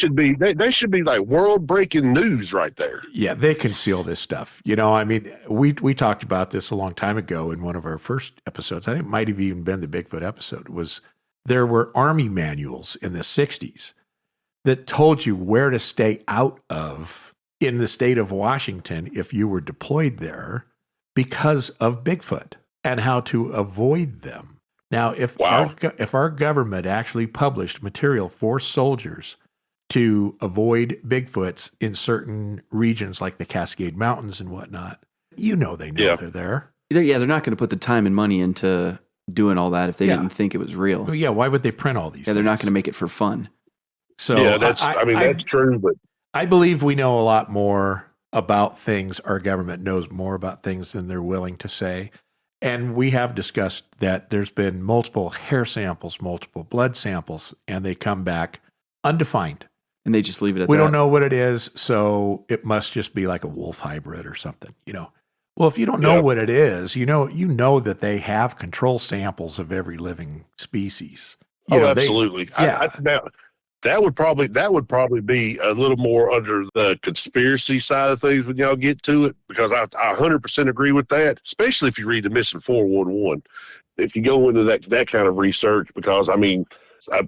should be like world breaking news right there. Yeah, they conceal this stuff. I mean, we talked about this a long time ago in one of our first episodes. I think it might have even been the Bigfoot episode. There were army manuals in the 60s that told you where to stay out of in the state of Washington if you were deployed there because of Bigfoot and how to avoid them. Now, if our government actually published material for soldiers to avoid Bigfoots in certain regions like the Cascade Mountains and whatnot, they know they're there. They're not going to put the time and money into doing all that if they didn't think it was real. Well, yeah, why would they print all these things? They're not going to make it for fun. So that's true, but I believe we know a lot more about things. Our government knows more about things than they're willing to say. And we have discussed that there's been multiple hair samples, multiple blood samples, and they come back undefined. And they just leave it at that. We don't know what it is, so it must just be like a wolf hybrid or something, Well, if you don't know what it is, you know that they have control samples of every living species. Absolutely. That would probably be a little more under the conspiracy side of things when y'all get to it, because I 100% agree with that, especially if you read the Missing 411. If you go into that kind of research, because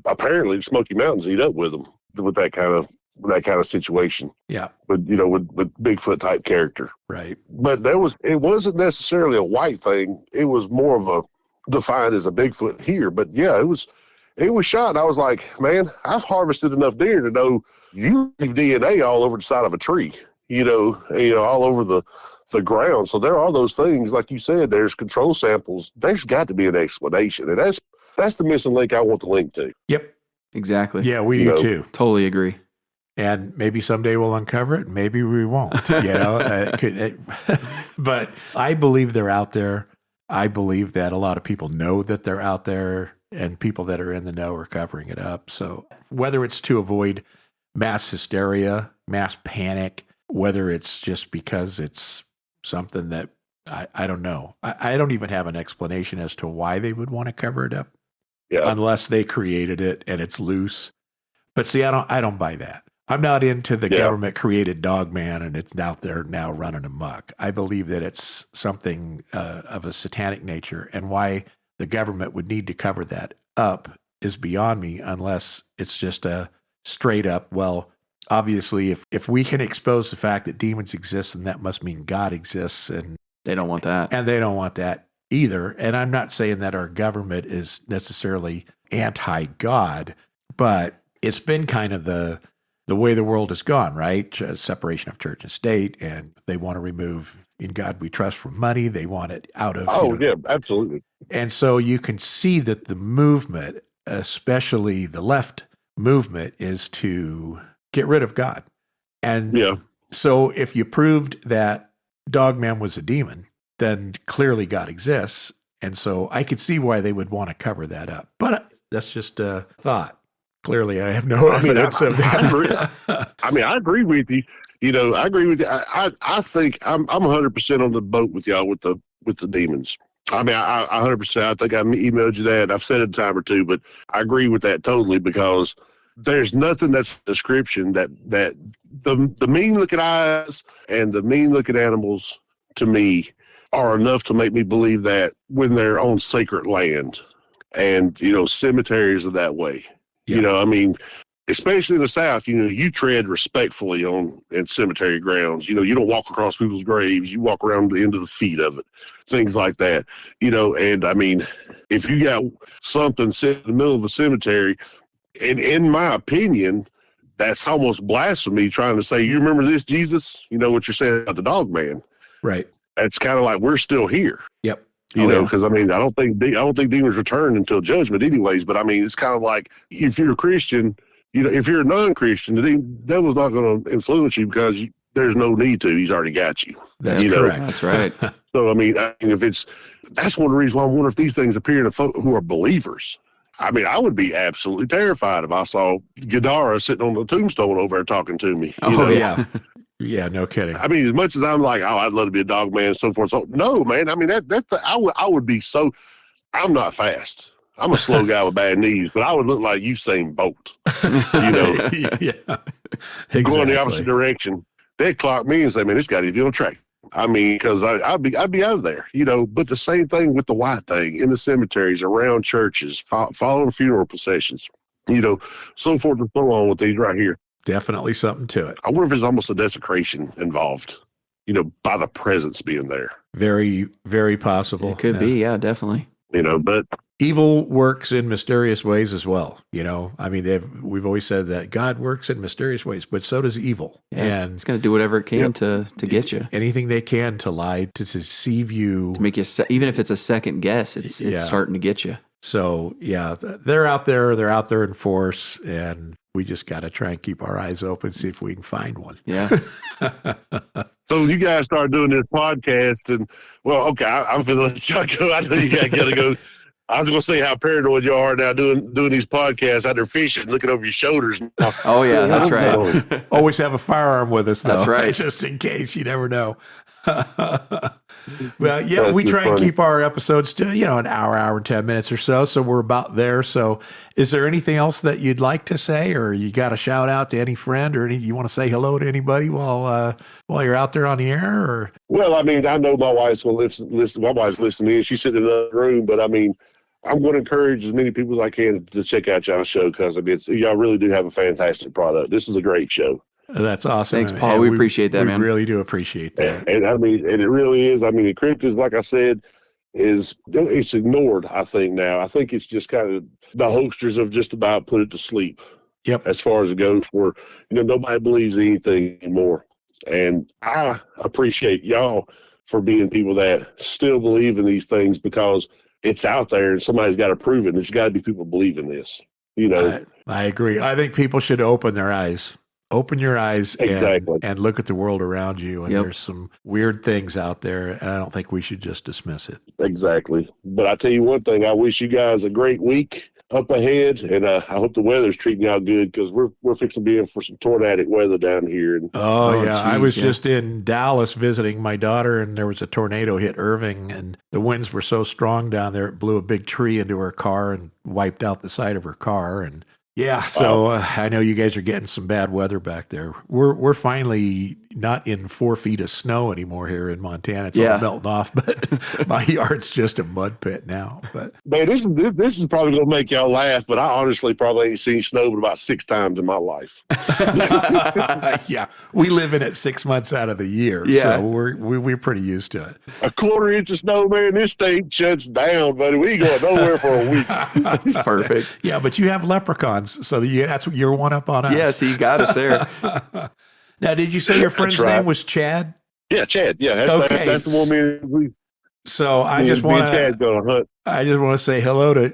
apparently the Smoky Mountains eat up with them with that kind of situation. Yeah. But with Bigfoot type character. Right. But it wasn't necessarily a white thing. It was more of a defined as a Bigfoot here. But yeah, it was shot. And I was like, man, I've harvested enough deer to know you leave DNA all over the side of a tree, all over the ground. So there are those things, like you said, there's control samples. There's got to be an explanation. And that's the missing link I want to link to. Yep. Exactly. Yeah, we do too. Totally agree. And maybe someday we'll uncover it. Maybe we won't, but I believe they're out there. I believe that a lot of people know that they're out there, and people that are in the know are covering it up. So whether it's to avoid mass hysteria, mass panic, whether it's just because it's something that I don't know. I don't even have an explanation as to why they would want to cover it up. Yeah. Unless they created it and it's loose. But see, I don't buy that. I'm not into the government created dog man and it's out there now running amok. I believe that it's something of a satanic nature, and why the government would need to cover that up is beyond me, unless it's just a straight up, well, obviously if we can expose the fact that demons exist, then that must mean God exists, and they don't want that. And they don't want that either. And I'm not saying that our government is necessarily anti-God, but it's been kind of the way the world has gone, right? Separation of church and state, and they want to remove in God we trust from money. They want it out of. Yeah, absolutely. And so you can see that the movement, especially the left movement, is to get rid of God. And so if you proved that Dogman was a demon, then clearly God exists. And so I could see why they would want to cover that up. But that's just a thought. Clearly, I have no evidence of that. I agree with you. I agree with you. I think I'm 100% on the boat with y'all with the demons. I 100%. I think I emailed you that. I've said it a time or two, but I agree with that totally, because there's nothing that's a description that the mean looking eyes and the mean looking animals to me are enough to make me believe that when they're on sacred land, and cemeteries are that way. Especially in the South, you tread respectfully in cemetery grounds. You don't walk across people's graves. You walk around the end of the feet of it, things like that. And if you got something sitting in the middle of the cemetery, and in my opinion, that's almost blasphemy, trying to say, you remember this, Jesus? You know what you're saying about the dog man. Right. It's kind of like, we're still here. Yep. You know, because I don't think demons return until judgment, anyways. But I mean, it's kind of like if you're a Christian, you know, if you're a non-Christian, the devil's not going to influence you because there's no need to. He's already got you. That's correct. That's right. So I mean, that's one of the reasons why I wonder if these things appear to folk who are believers. I mean, I would be absolutely terrified if I saw Gadara sitting on the tombstone over there talking to me. You know? Yeah. Yeah, no kidding. I mean, as much as I'm like, oh, I'd love to be a dog man and so forth. So no, man. I mean, I would be so. I'm not fast. I'm a slow guy with bad knees, but I would look like Usain Bolt. You know, Yeah, going the exactly. opposite direction. They'd clock me and say, man, this guy needs to be on a track. I mean, because I'd be out of there, you know. But the same thing with the White Thing in the cemeteries, around churches, following funeral processions, you know, so forth and so on with these right here. Definitely something to it. I wonder if there's almost a desecration involved, you know, by the presence being there. Very, very possible. It could be, yeah, definitely. You know, but Evil works in mysterious ways as well. You know, I mean, we've always said that God works in mysterious ways, but so does evil. Yeah, And it's going to do whatever it can to get you. anything they can to lie, to deceive you. To make you, even if it's a second guess, it's starting to get you. So, yeah, they're out there. They're out there in force. And we just got to try and keep our eyes open, see if we can find one. Yeah. so you guys start doing this podcast, and well, okay, I'm gonna let y'all go. I know you guys gotta go. I was gonna say how paranoid you are now doing these podcasts out there fishing, looking over your shoulders. Oh yeah, that's right. Always have a firearm with us, though. That's right. Just in case. You never know. Well, yeah, That's we try and funny. keep our episodes to, you know, an hour and 10 minutes or so. So we're about there. So is there anything else that you'd like to say, or you got a shout out to any friend, or you want to say hello to anybody while you're out there on the air? Or Well, I mean, I know my wife's gonna listen. My wife's listening in. She's sitting in another room, but I mean, I'm going to encourage as many people as I can to check out y'all's show because I mean, y'all really do have a fantastic product. This is a great show. that's awesome. Thanks, And Paul. We appreciate that, we man. We really do appreciate that. And I mean, and it really is. I mean, the cryptids, like I said, it's ignored. I think now. I think it's just kind of the hoaxers have just about put it to sleep. Yep. As far as it goes, for nobody believes anything anymore, and I appreciate y'all for being people that still believe in these things because it's out there and somebody's got to prove it. And there's got to be people believing this. I agree. I think people should open their eyes. Open your eyes Exactly. and look at the world around you. And Yep. there's some weird things out there, and I don't think we should just dismiss it. Exactly. But I tell you one thing, I wish you guys a great week up ahead, and I hope the weather's treating y'all good because we're fixing to be in for some tornadic weather down here. And Oh, yeah. I geez, was yeah. just in Dallas visiting my daughter, and there was a tornado hit Irving, and the winds were so strong down there, it blew a big tree into her car and wiped out the side of her car. And yeah, so I know you guys are getting some bad weather back there. We're finally not in 4 feet of snow anymore here in Montana. It's all melting off, but my yard's just a mud pit now. But man, this is probably gonna make y'all laugh, but I honestly probably ain't seen snow but about 6 times in my life. yeah, we live in it 6 months out of the year, Yeah. so we're pretty used to it. A 1/4 inch of snow, man. This state shuts down, buddy. We ain't going nowhere for a week. That's perfect. Yeah, but you have leprechauns, so that's what you're one up on us. Yeah, so you got us there. Now, did you say your friend's right. name was Chad? Yeah, Chad. Yeah, that's the one we So I me just and want Chad's to gonna hunt. say hello to,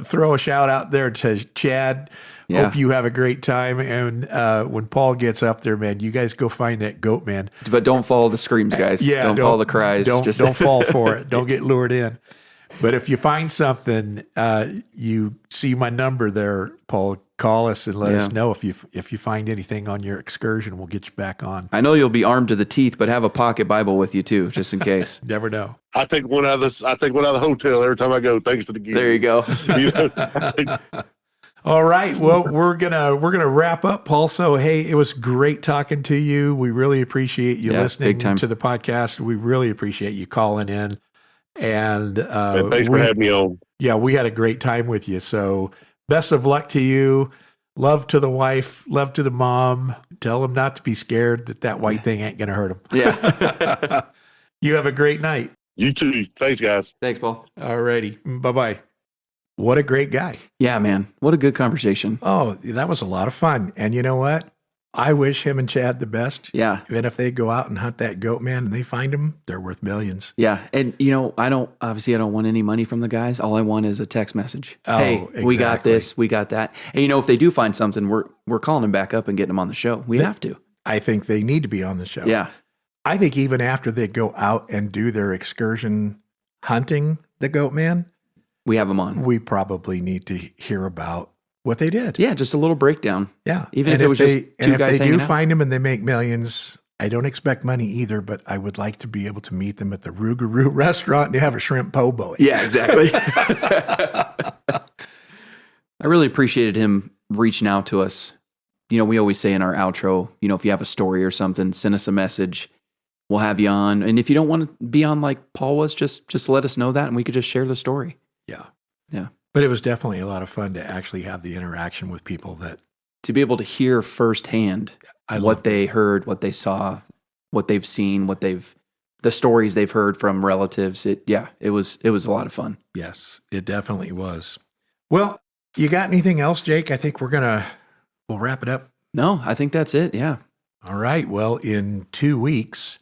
throw a shout out there to Chad. Yeah. Hope you have a great time. And when Paul gets up there, man, you guys go find that goat, man. But don't follow the screams, guys. Yeah, don't follow the cries. Don't fall for it. Don't get lured in. But if you find something, you see my number there, Paul. Call us and let us know if you find anything on your excursion. We'll get you back on. I know you'll be armed to the teeth, but have a pocket Bible with you too, just in case. Never know. I take one out of the hotel every time I go. Thanks to the gear. There you go. All right. Well, we're gonna wrap up, Paul. So hey, it was great talking to you. We really appreciate you listening big time. to the podcast. We really appreciate you calling in. And thanks for having me on. Yeah, we had a great time with you. So best of luck to you. Love to the wife. Love to the mom. Tell them not to be scared that white thing ain't gonna hurt them. Yeah. You have a great night. You too. Thanks, guys. Thanks, Paul. All righty. Bye-bye. What a great guy. Yeah, man. What a good conversation. Oh, that was a lot of fun. And you know what? I wish him and Chad the best. Yeah. And if they go out and hunt that goat man and they find him, they're worth millions. Yeah. And, I don't want any money from the guys. All I want is a text message. Oh, hey, exactly. we got this, we got that. And, if they do find something, we're calling them back up and getting them on the show. We have to. I think they need to be on the show. Yeah. I think even after they go out and do their excursion hunting the goat man, we have them on. We probably need to hear about what they did. Yeah, just a little breakdown. Yeah. Even if it was just two guys hanging out. If they do find them and they make millions, I don't expect money either, but I would like to be able to meet them at the Rougarou restaurant and have a shrimp po' boy. Yeah, exactly. I really appreciated him reaching out to us. We always say in our outro, if you have a story or something, send us a message. We'll have you on. And if you don't want to be on like Paul was, just let us know that and we could just share the story. Yeah. Yeah. But it was definitely a lot of fun to actually have the interaction with people to be able to hear firsthand what they heard, what they saw, what they've seen, the stories they've heard from relatives. It was a lot of fun. Yes, it definitely was. Well, you got anything else, Jake? I think we'll wrap it up. No, I think that's it. Yeah. All right. Well, in 2 weeks,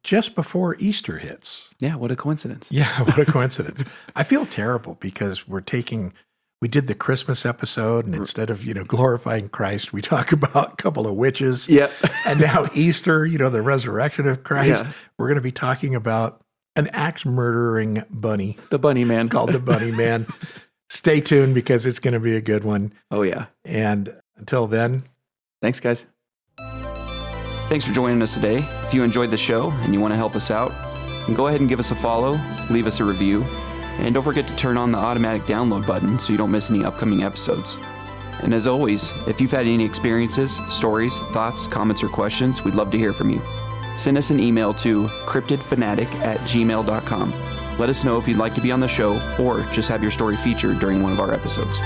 just before Easter hits. Yeah, what a coincidence. Yeah, what a coincidence. I feel terrible because we did the Christmas episode, and instead of, glorifying Christ, we talk about a couple of witches. Yeah. And now Easter, the resurrection of Christ. Yeah. We're going to be talking about an axe murdering bunny. The bunny man. Called the Bunny Man. Stay tuned because it's going to be a good one. Oh, yeah. And until then. Thanks, guys. Thanks for joining us today. If you enjoyed the show and you want to help us out, then go ahead and give us a follow, leave us a review, and don't forget to turn on the automatic download button so you don't miss any upcoming episodes. And as always, if you've had any experiences, stories, thoughts, comments, or questions, we'd love to hear from you. Send us an email to cryptidfanatic@gmail.com. Let us know if you'd like to be on the show or just have your story featured during one of our episodes.